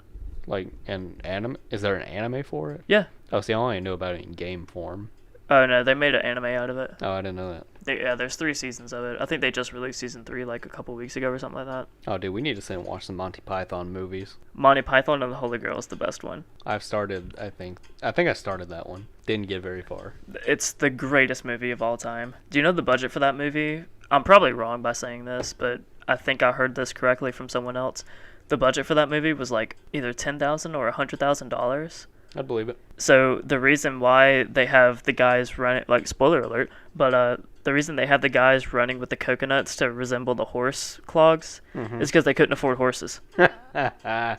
Like, an anime? Is there an anime for it? Yeah. Oh, see, I only knew about it in game form. Oh no, they made an anime out of it. Oh, I didn't know that. There's 3 seasons of it. I think they just released season 3 like a couple weeks ago or something like that. Oh, dude, we need to sit and watch some Monty Python movies. Monty Python and the Holy Grail is the best one. I've started, I think I started that one. Didn't get very far. It's the greatest movie of all time. Do you know the budget for that movie? I'm probably wrong by saying this, but I think I heard this correctly from someone else. The budget for that movie was like either $10,000 or $100,000. I'd believe it. So the reason why they have the guys running, like spoiler alert, but the reason they have the guys running with the coconuts to resemble the horse clogs is because they couldn't afford horses.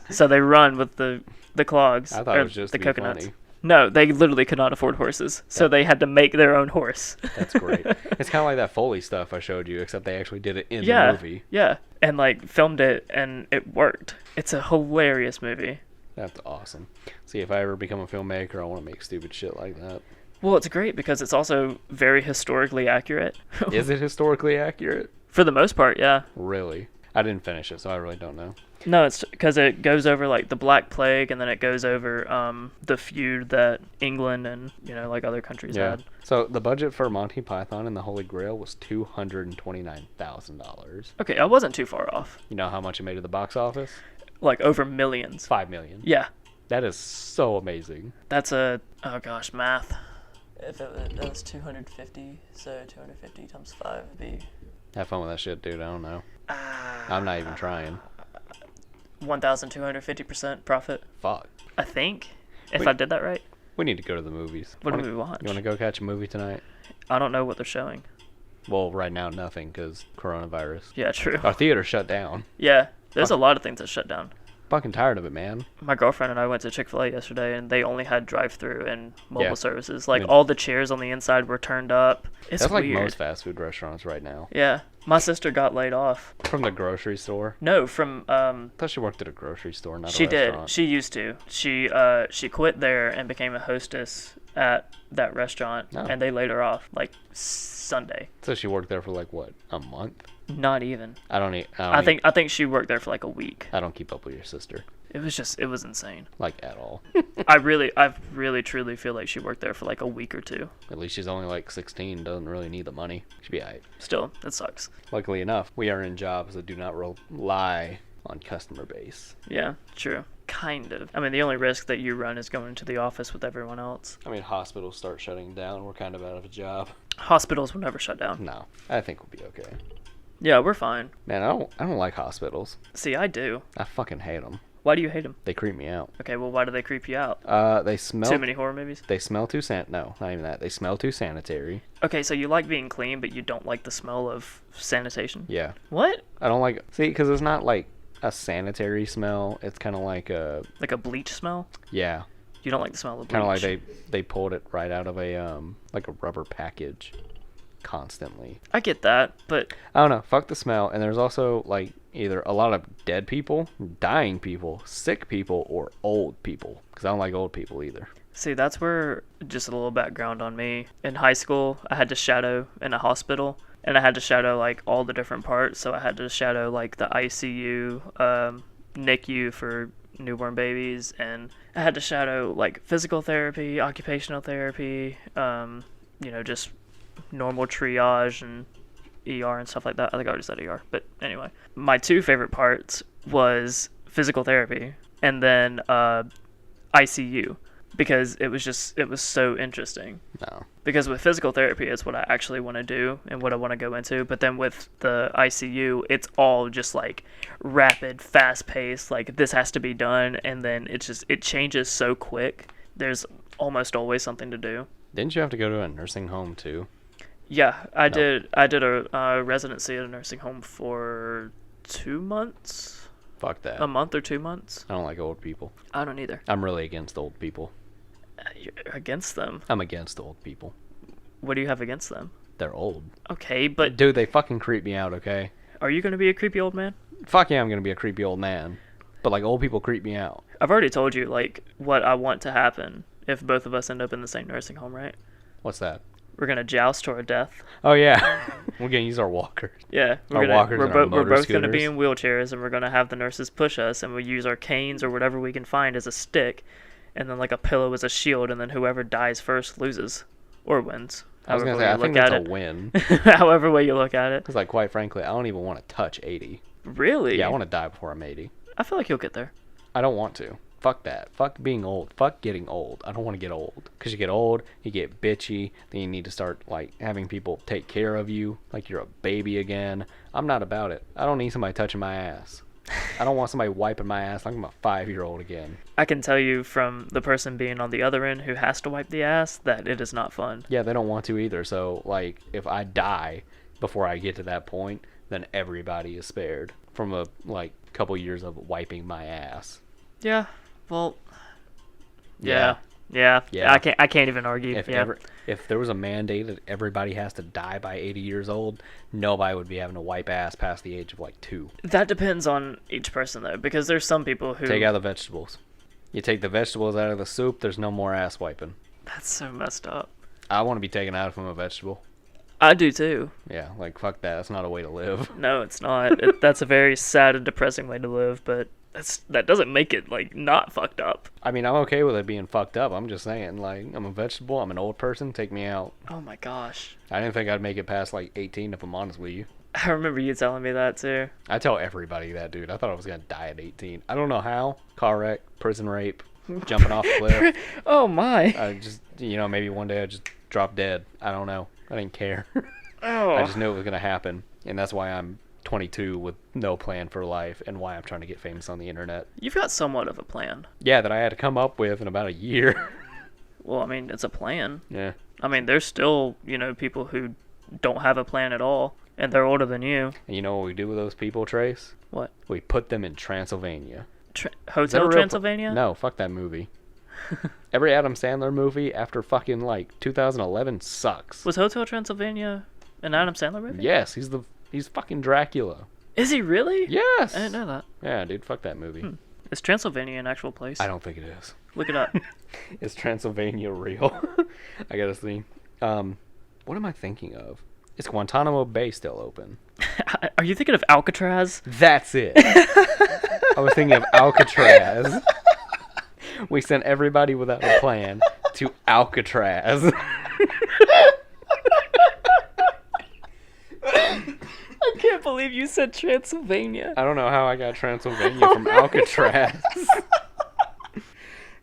So they run with the clogs. I thought or it was just the to be coconuts. funny. No, they literally could not afford horses, so they had to make their own horse. That's great. It's kind of like that Foley stuff I showed you, except they actually did it in Yeah, the movie. yeah, and like filmed it, and it worked. It's a hilarious movie. That's awesome. See, if I ever become a filmmaker, I want to make stupid shit like that. Well, it's great because it's also very historically accurate. Is it historically accurate? For the most part, yeah. Really? I didn't finish it, so I really don't know. No, it's because it goes over like the Black Plague, and then it goes over the feud that England and like other countries had. So the budget for Monty Python and the Holy Grail was $229,000. Okay, I wasn't too far off. You know how much it made at the box office? Like over millions. 5 million. Yeah, That is so amazing. that's oh gosh, math. If that was 250, so 250 times 5 would be Have fun with that shit, dude. I don't know. I'm not even trying. 1,250% profit. Fuck. I think, if Wait. I did that right. We need to go to the movies. What do we watch? You want to go catch a movie tonight? I don't know what they're showing. Well, right now, nothing, because coronavirus. Yeah, true. Our theater shut down. Yeah, there's a lot of things that shut down. Fucking tired of it, man. My girlfriend and I went to Chick-fil-A yesterday, and they only had drive-through and mobile Yeah. services. Like, I mean- all the chairs on the inside were turned up. It's That's like weird. most fast food restaurants right now. Yeah. My sister got laid off. From the grocery store. No, from I thought she worked at a grocery store, not she a did. restaurant. She used to. She quit there and became a hostess at that restaurant, Oh. and they laid her off like Sunday. So she worked there for like what, a month? Not even. I think she worked there for like a week. I don't keep up with your sister, It was insane. like at all. I really truly feel like she worked there for like a week or two. At least she's only like 16, doesn't really need the money. She'd be alright. Still, it sucks. Luckily enough, we are in jobs that do not rely on customer base. Yeah, true. Kind of. I mean, the only risk that you run is going to the office with everyone else. I mean, hospitals start shutting down. We're kind of out of a job. Hospitals will never shut down. No, I think we'll be okay. Yeah, we're fine. Man, I don't like hospitals. See, I do. I fucking hate them. Why do you hate them? They creep me out. Okay, well, why do they creep you out? They smell. Too many horror movies? They smell too no, not even that. They smell too sanitary. Okay, so you like being clean, but you don't like the smell of sanitation? Yeah. What? I don't like. See, because it's not like a sanitary smell. It's kind of like a. Like a bleach smell? Yeah. You don't like the smell of bleach? Kind of like they pulled it right out of a like a rubber package. Constantly. I get that, but I don't know. Fuck the smell. And there's also like either a lot of dead people, dying people, sick people, or old people. Because I don't like old people either. see, that's where, just a little background on me. In high school, I had to shadow in a hospital, and I had to shadow like all the different parts. So I had to shadow like the ICU, NICU for newborn babies, and I had to shadow like physical therapy, occupational therapy, just normal triage and ER and stuff like that. I think I already said ER, but anyway. My 2 favorite parts was physical therapy and then ICU, because it was so interesting. No. Because with physical therapy, it's what I actually want to do and what I want to go into. But then with the ICU, it's all just like rapid, fast paced, like this has to be done. And then it changes so quick. There's almost always something to do. Didn't you have to go to a nursing home too? Yeah, I did a residency at a nursing home for 2 months. Fuck that. A month or 2 months? I don't like old people. I don't either. I'm really against old people. You're against them. I'm against old people. What do you have against them? They're old. Okay, but Dude, they fucking creep me out, okay? are you going to be a creepy old man? Fuck yeah, I'm gonna be a creepy old man. But, like, old people creep me out. I've already told you, like, what I want to happen if both of us end up in the same nursing home, right? What's that? We're going to joust to our death. Oh, yeah. We're gonna use our walkers. Yeah, Our walkers and our we're motor both going to be scooters. in wheelchairs, and we're going to have the nurses push us, and we'll use our canes or whatever we can find as a stick, and then like a pillow as a shield, and then whoever dies first loses or wins. I was gonna say, I think that's a win. However way you look at it. Because, like, quite frankly, I don't even want to touch 80. Really? Yeah, I want to die before I'm 80. I feel like you'll get there. I don't want to. Fuck that. Fuck being old. Fuck getting old. I don't want to get old. Because you get old, you get bitchy, then you need to start, like, having people take care of you like you're a baby again. I'm not about it. I don't need somebody touching my ass. I don't want somebody wiping my ass like I'm a 5-year-old again. I can tell you from the person being on the other end who has to wipe the ass that it is not fun. Yeah, they don't want to either. So, like, if I die before I get to that point, then everybody is spared from a, like, couple years of wiping my ass. Yeah. Well. Yeah. Yeah. Yeah. I can't even argue. If there was a mandate that everybody has to die by 80 years old, nobody would be having to wipe ass past the age of, like, 2. That depends on each person though, because there's some people who Take out the vegetables. You take the vegetables out of the soup, there's no more ass wiping. That's so messed up. I want to be taken out from a vegetable. I do too. Yeah, like, fuck that. That's not a way to live. No, it's not. That's a very sad and depressing way to live, but that doesn't make it, like, not fucked up. I mean, I'm okay with it being fucked up. I'm just saying, like, I'm a vegetable. I'm an old person. Take me out. Oh my gosh. I didn't think I'd make it past, like, 18, if I'm honest with you. I remember you telling me that too. I tell everybody that, dude. I thought I was going to die at 18. I don't know how. Car wreck, prison rape, jumping off a cliff. Oh my. I just, maybe one day I just drop dead. I don't know. I didn't care. Oh. I just knew it was going to happen. And that's why I'm 22 with no plan for life and why I'm trying to get famous on the internet. You've got somewhat of a plan. Yeah, that I had to come up with in about a year. Well, I mean, it's a plan. Yeah. I mean, there's still, people who don't have a plan at all, and they're older than you. And you know what we do with those people, Trace? What? We put them in Transylvania. Is that a Hotel real Transylvania? No, fuck that movie. Every Adam Sandler movie after fucking, like, 2011 sucks. Was Hotel Transylvania an Adam Sandler movie? Yes, he's fucking Dracula. Is he really? Yes. I didn't know that. Yeah, dude, fuck that movie. Is Transylvania an actual place? I don't think it is. Look it up. Is Transylvania real? I gotta see. What am I thinking of? Is Guantanamo Bay still open? Are you thinking of Alcatraz? That's it. I was thinking of Alcatraz. We sent everybody without a plan to Alcatraz. I can't believe you said Transylvania. I don't know how I got Transylvania from Alcatraz.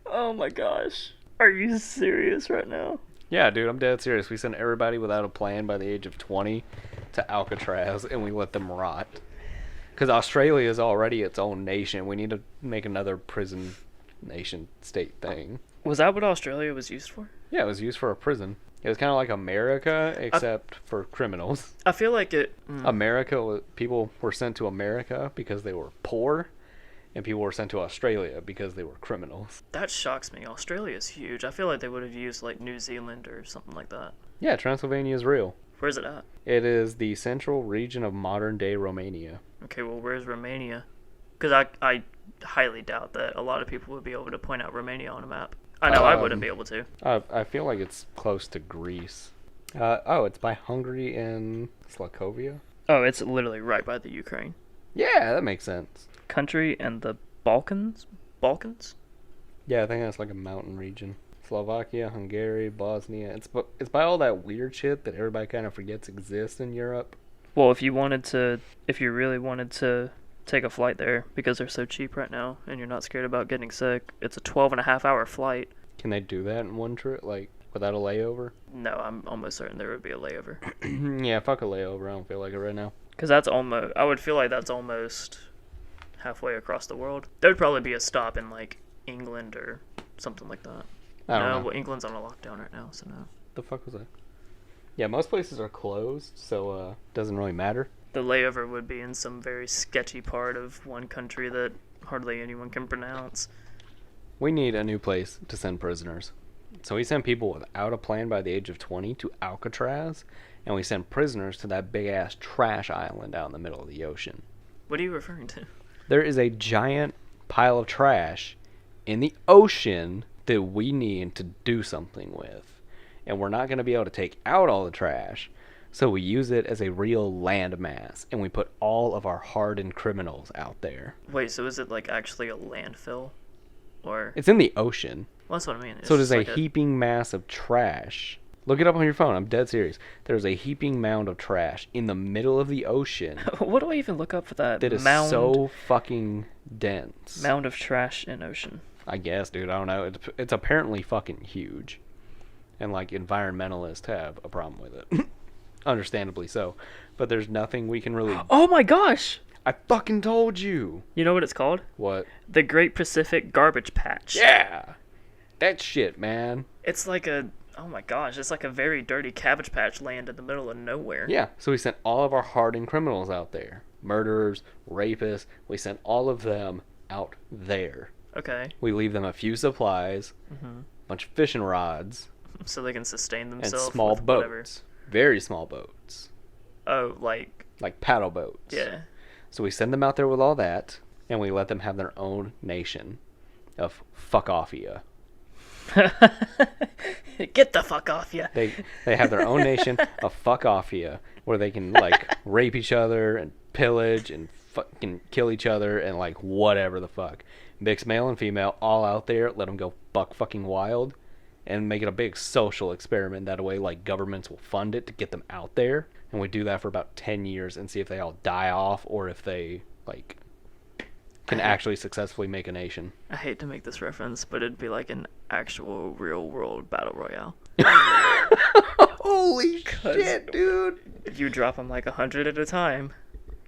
Oh my gosh. Are you serious right now? Yeah, dude, I'm dead serious. We sent everybody without a plan by the age of 20 to Alcatraz, and we let them rot. Because Australia is already its own nation. We need to make another prison nation state thing. Was that what Australia was used for? Yeah, it was used for a prison. It was kind of like America, except for criminals. I feel like it... People were sent to America because they were poor, and people were sent to Australia because they were criminals. That shocks me. Australia is huge. I feel like they would have used, like, New Zealand or something like that. Yeah, Transylvania is real. Where's it at? It is the central region of modern-day Romania. Okay, well, where's Romania? Because I highly doubt that a lot of people would be able to point out Romania on a map. I know I wouldn't be able to. I feel like it's close to Greece. It's by Hungary and Slovakia. Oh, it's literally right by the Ukraine. Yeah, that makes sense. Country and the Balkans? Balkans? Yeah, I think that's like a mountain region. Slovakia, Hungary, Bosnia. It's by all that weird shit that everybody kind of forgets exists in Europe. Well, if you really wanted to take a flight there, because they're so cheap right now, and you're not scared about getting sick, it's a 12.5-hour flight. Can they do that in one trip, like, without a layover? No, I'm almost certain there would be a layover. Yeah, fuck a layover. I don't feel like it right now. Because I would feel like that's almost halfway across the world. There'd probably be a stop in, like, England or something like that. I don't know. Well, England's on a lockdown right now, so no. The fuck was that? Yeah, most places are closed, so doesn't really matter. The layover would be in some very sketchy part of one country that hardly anyone can pronounce. We need a new place to send prisoners. So we send people without a plan by the age of 20 to Alcatraz, and we send prisoners to that big-ass trash island out in the middle of the ocean. What are you referring to? There is a giant pile of trash in the ocean that we need to do something with. And we're not going to be able to take out all the trash, so we use it as a real landmass, and we put all of our hardened criminals out there. Wait, so is it like actually a landfill? Or It's in the ocean. well, that's what I mean. So it is just a like heaping mass of trash. Look it up on your phone. I'm dead serious. There's a heaping mound of trash in the middle of the ocean What do I even look up for that? that is mound, so fucking dense. mound of trash in ocean. I guess, dude. I don't know. It's apparently fucking huge. And, like, environmentalists have a problem with it. Understandably so. But there's nothing we can really... Oh my gosh! I fucking told you! You know what it's called? What? The Great Pacific Garbage Patch. Yeah! That shit, man. It's like a... Oh my gosh, it's like a very dirty Cabbage Patch land in the middle of nowhere. Yeah, so we sent all of our hardened criminals out there. Murderers, rapists. We sent all of them out there. Okay, We leave them a few supplies, a bunch of fishing rods, so they can sustain and themselves small with boats. whatever. Very small boats. Oh, like... Like paddle boats. Yeah. So we send them out there with all that, and we let them have their own nation of fuck-offia. Get the fuck off ya! They have their own nation of fuck-offia, where they can, like, rape each other and pillage and fucking kill each other and, like, whatever the fuck. Mix male and female all out there, let them go buck fucking wild, and make it a big social experiment. That way, like, governments will fund it to get them out there, and we do that for about 10 years and see if they all die off or if they, like, can actually successfully make a nation. I hate to make this reference, but it'd be like an actual real-world battle royale. Holy shit, dude! You drop them like 100 at a time.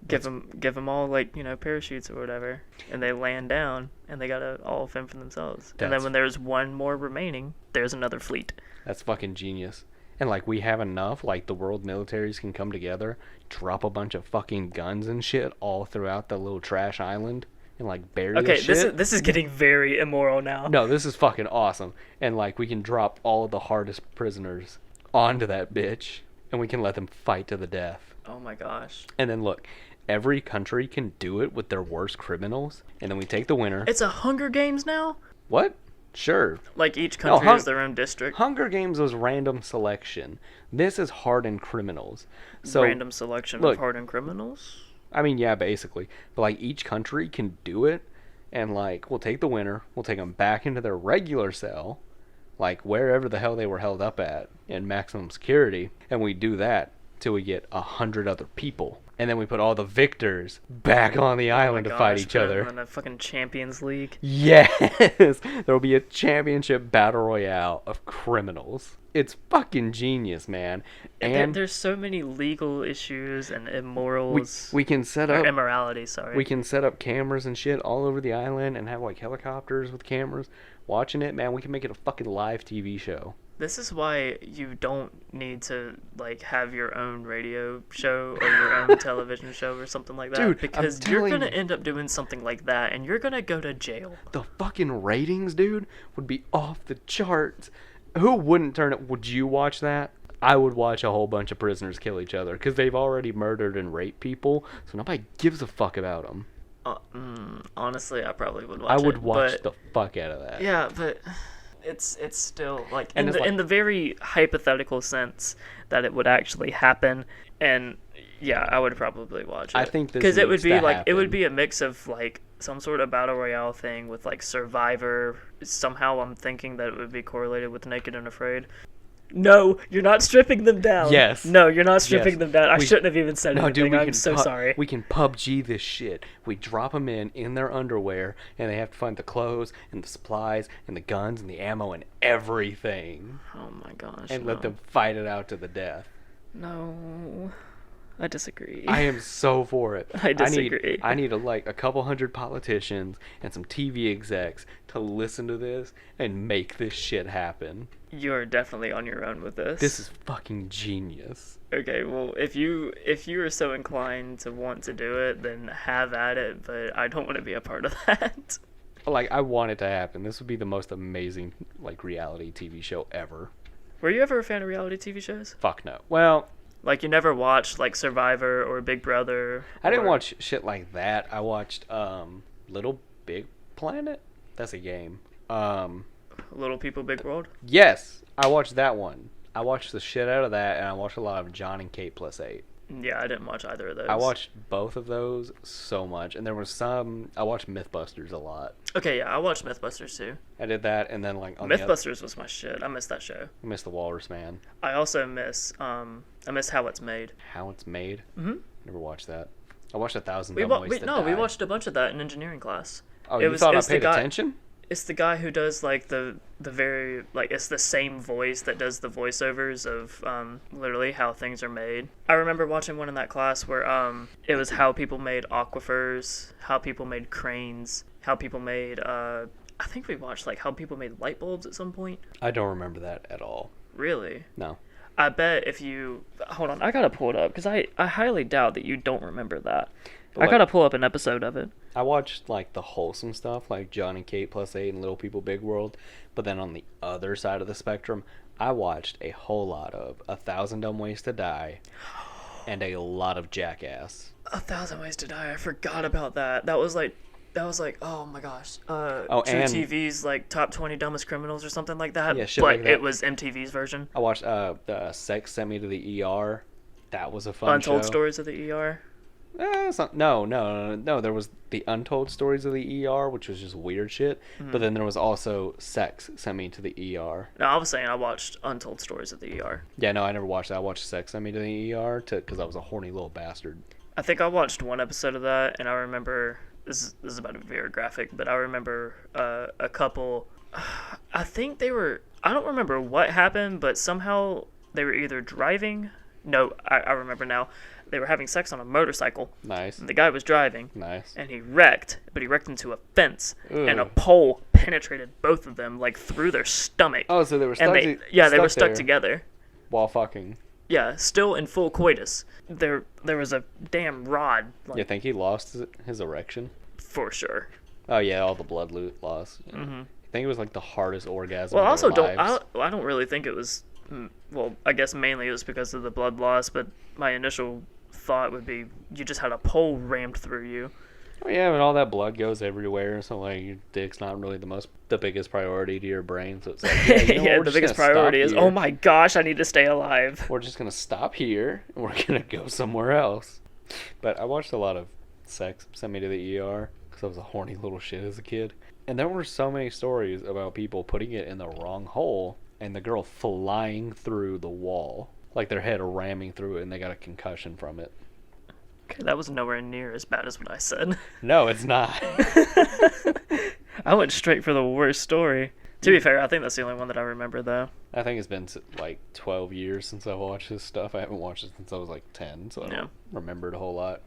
Give them all, like, you know, parachutes or whatever, and they land down, and they gotta all fend for themselves. And then That's- when there's one more remaining, there's another fleet. That's fucking genius. And, like, we have enough, like, the world militaries can come together, drop a bunch of fucking guns and shit all throughout the little trash island, and, like, bury Okay, this shit. this is getting very immoral now. No, this is fucking awesome. And, like, we can drop all of the hardest prisoners onto that bitch, and we can let them fight to the death. Oh my gosh. And then, look, every country can do it with their worst criminals, and then we take the winner. It's a Hunger Games now? What? Sure. Like each country has their own district. Hunger Games was random selection. This is hardened criminals. So Random selection look, of hardened criminals? I mean, yeah, basically. But, like, each country can do it, and, like, we'll take the winner, we'll take them back into their regular cell, like, wherever the hell they were held up at in maximum security, and we do that till we get 100 other people. And then we put all the victors back on the island to fight each other. In a fucking Champions League. Yes! There'll be a championship battle royale of criminals. It's fucking genius, man. And There's so many legal issues and immorals. we can set or up immorality, sorry. we can set up cameras and shit all over the island and have, like, helicopters with cameras watching it, man. We can make it a fucking live TV show. This is why you don't need to, like, have your own radio show or your own television show or something like that. Dude, I'm because you're telling going to you. end up doing something like that, and you're going to go to jail. The fucking ratings, dude, would be off the charts. Who wouldn't turn it? Would you watch that? I would watch a whole bunch of prisoners kill each other because they've already murdered and raped people, so nobody gives a fuck about them. Honestly, I probably would watch I it. would watch but, the fuck out of that. Yeah, but it's still, like, And in it's the, like- in the very hypothetical sense that it would actually happen, and yeah, I would probably watch it. I think this because it would needs be to like it would happen. be a mix of, like, some sort of battle royale thing with, like, Survivor. Somehow I'm thinking that it would be correlated with Naked and Afraid. No, you're not stripping them down. Yes. No, you're not stripping Yes. them down. I We- shouldn't have even said No, anything. dude, we I'm can so sorry. We can PUBG this shit. We drop them in their underwear, and they have to find the clothes and the supplies and the guns and the ammo and everything, Oh my gosh. and no. let them fight it out to the death. No. I disagree. I am so for it. I disagree. I need a couple hundred politicians and some TV execs to listen to this and make this shit happen. You're definitely on your own with this. This is fucking genius. Okay, well, if you are so inclined to want to do it, then have at it, but I don't want to be a part of that. Like, I want it to happen. This would be the most amazing, like, reality TV show ever. Were you ever a fan of reality TV shows? Fuck no. Well, Like, you never watched, like, Survivor or Big Brother? I didn't watch shit like that. I watched Little Big Planet. That's a game. Little People, Big World? Yes, I watched that one. I watched the shit out of that, and I watched a lot of John and Kate Plus 8. Yeah, I didn't watch either of those. I watched both of those so much, and there was some. I watched MythBusters a lot. Okay, yeah, I watched MythBusters too. I did that, and then like on MythBusters was my shit. I missed that show. I missed the Walrus Man. I also miss How It's Made. How It's Made. Mhm. Never watched that. I watched 1,000 We Dumb Ways to Die. we watched a bunch of that in engineering class. Oh, you thought I paid attention? It's the guy who does like the very like it's the same voice that does the voiceovers of literally how things are made. I remember watching one in that class where it was how people made aquifers, how people made cranes, how people made I think we watched like how people made light bulbs at some point. I don't remember that at all. Really? No. I bet if you hold on, I gotta pull it up because I highly doubt that you don't remember that. I gotta pull up an episode of it. I watched like the wholesome stuff, like John and Kate Plus 8 and Little People Big World. But then on the other side of the spectrum, I watched a whole lot of 1,000 Dumb Ways to Die and a lot of Jackass. 1,000 Ways to Die. I forgot about that. That was like, oh my gosh. True and TV's like top 20 dumbest criminals or something like that. Yeah, shit but like that. it was MTV's version. I watched Sex Sent Me to the ER. That was a fun Untold show. Stories of the ER. No. There was the Untold Stories of the ER, which was just weird shit. But then there was also Sex Sent Me to the ER. No, I was saying I watched Untold Stories of the ER. Yeah, no, I never watched that. I watched Sex Sent Me to the ER because I was a horny little bastard. I think I watched one episode of that, and I remember this is about to be very graphic, but I remember a couple. I think they were. I don't remember what happened, but somehow they were either driving. No, I remember now. They were having sex on a motorcycle. Nice. And the guy was driving. Nice. And he wrecked, but he wrecked into a fence, Ugh. and a pole penetrated both of them, like through their stomach. Oh, so they were stuck. And they were stuck there together. while fucking. Yeah, still in full coitus. There was a damn rod. Like, You think he lost his erection? for sure. Oh yeah, all the blood loss. Yeah. Mm-hmm. I think it was like the hardest orgasm. Well, I of also their lives. I don't really think it was. Well, I guess mainly it was because of the blood loss, but my initial thought would be you just had a pole rammed through you. Oh, yeah, but all that blood goes everywhere, so like your dick's not really the biggest priority to your brain. So it's like, yeah, you know, Yeah, we're the just biggest gonna stop priority is, here. oh my gosh, I need to stay alive. We're just gonna stop here and we're gonna go somewhere else. But I watched a lot of Sex Sent Me to the ER because I was a horny little shit as a kid, and there were so many stories about people putting it in the wrong hole and the girl flying through the wall, like their head ramming through it, and they got a concussion from it. Okay, that was nowhere near as bad as what I said. No, it's not. I went straight for the worst story. To be fair, I think that's the only one that I remember, though. I think it's been like 12 years since I've watched this stuff. I haven't watched it since I was like 10, so I don't remember it a whole lot.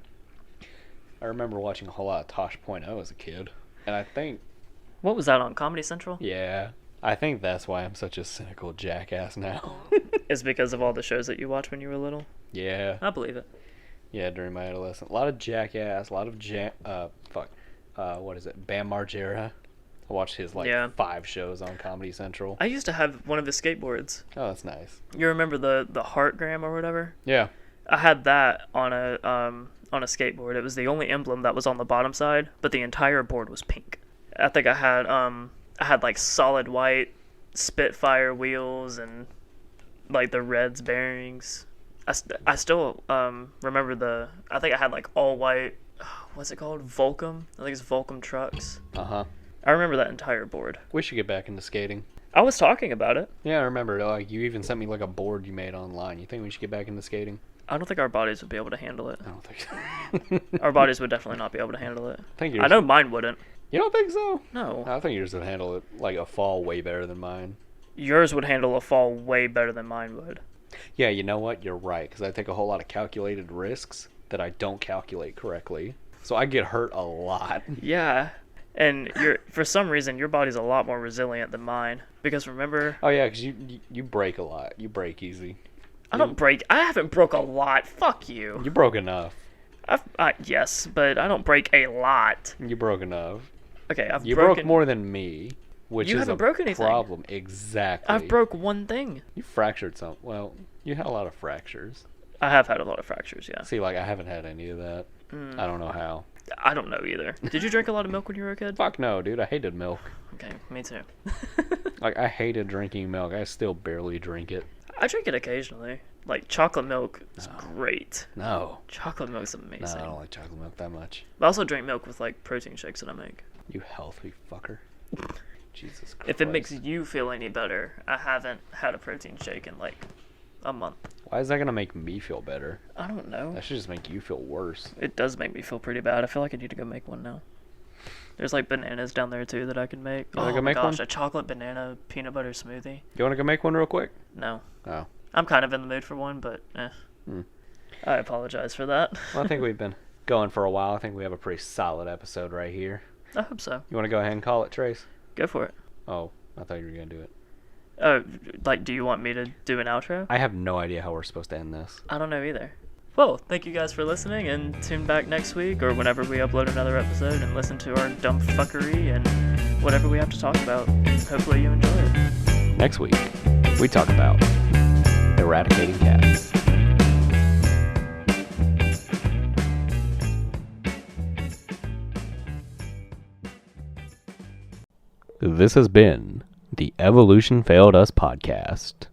I remember watching a whole lot of Tosh.0 as a kid. And I think... What was that on, Comedy Central? Yeah. I think that's why I'm such a cynical jackass now. Is because of all the shows that you watched when you were little? Yeah. I believe it. Yeah, during my adolescence. A lot of Jackass, a lot of what is it? Bam Margera. I watched his 5 shows on Comedy Central. I used to have one of his skateboards. Oh, that's nice. You remember the Heartgram or whatever? Yeah. I had that on a skateboard. It was the only emblem that was on the bottom side, but the entire board was pink. I think I had like solid white Spitfire wheels and like the Reds bearings. I still remember I think I had like all white, what's it called? Volcom? I think it's Volcom trucks. Uh-huh. I remember that entire board. We should get back into skating. I was talking about it. Yeah, I remember. Like, you even sent me like a board you made online. You think we should get back into skating? I don't think our bodies would be able to handle it. I don't think so. Our bodies would definitely not be able to handle it. I know mine wouldn't. You don't think so? No. I think yours would handle it like a fall way better than mine. Yours would handle a fall way better than mine would. Yeah, you know what? You're right, because I take a whole lot of calculated risks that I don't calculate correctly. So I get hurt a lot. Yeah. And for some reason, your body's a lot more resilient than mine. Because remember... Oh, yeah, because you break a lot. You break easy. I don't break... I haven't broke a lot. Fuck you. You broke enough. Yes, but I don't break a lot. You broke enough. Okay, You broke more than me, which You is haven't a broke anything. problem. Exactly. I've broke one thing. You fractured some. Well, you had a lot of fractures. I have had a lot of fractures, yeah. See, like, I haven't had any of that. I don't know how. I don't know either. Did you drink a lot of milk when you were a kid? Fuck no, dude. I hated milk. Okay, me too. Like, I hated drinking milk. I still barely drink it. I drink it occasionally. Like, chocolate milk is great. No. Chocolate milk's No, amazing. I don't like chocolate milk that much. I also drink milk with, like, protein shakes that I make. You healthy fucker. Jesus Christ. If it makes you feel any better, I haven't had a protein shake in, like, a month. Why is that going to make me feel better? I don't know. That should just make you feel worse. It does make me feel pretty bad. I feel like I need to go make one now. There's, like, bananas down there, too, that I can make. You wanna Oh go my make gosh, one? a chocolate banana peanut butter smoothie. You want to go make one real quick? No. Oh. I'm kind of in the mood for one, but I apologize for that. Well, I think we've been going for a while. I think we have a pretty solid episode right here. I hope so. You want to go ahead and call it, Trace? Go for it. Oh, I thought you were going to do it. Oh, like, do you want me to do an outro? I have no idea how we're supposed to end this. I don't know either. Well, thank you guys for listening, and tune back next week or whenever we upload another episode and listen to our dumb fuckery and whatever we have to talk about. Hopefully you enjoy it. Next week, we talk about eradicating cats. This has been the Evolution Failed Us podcast.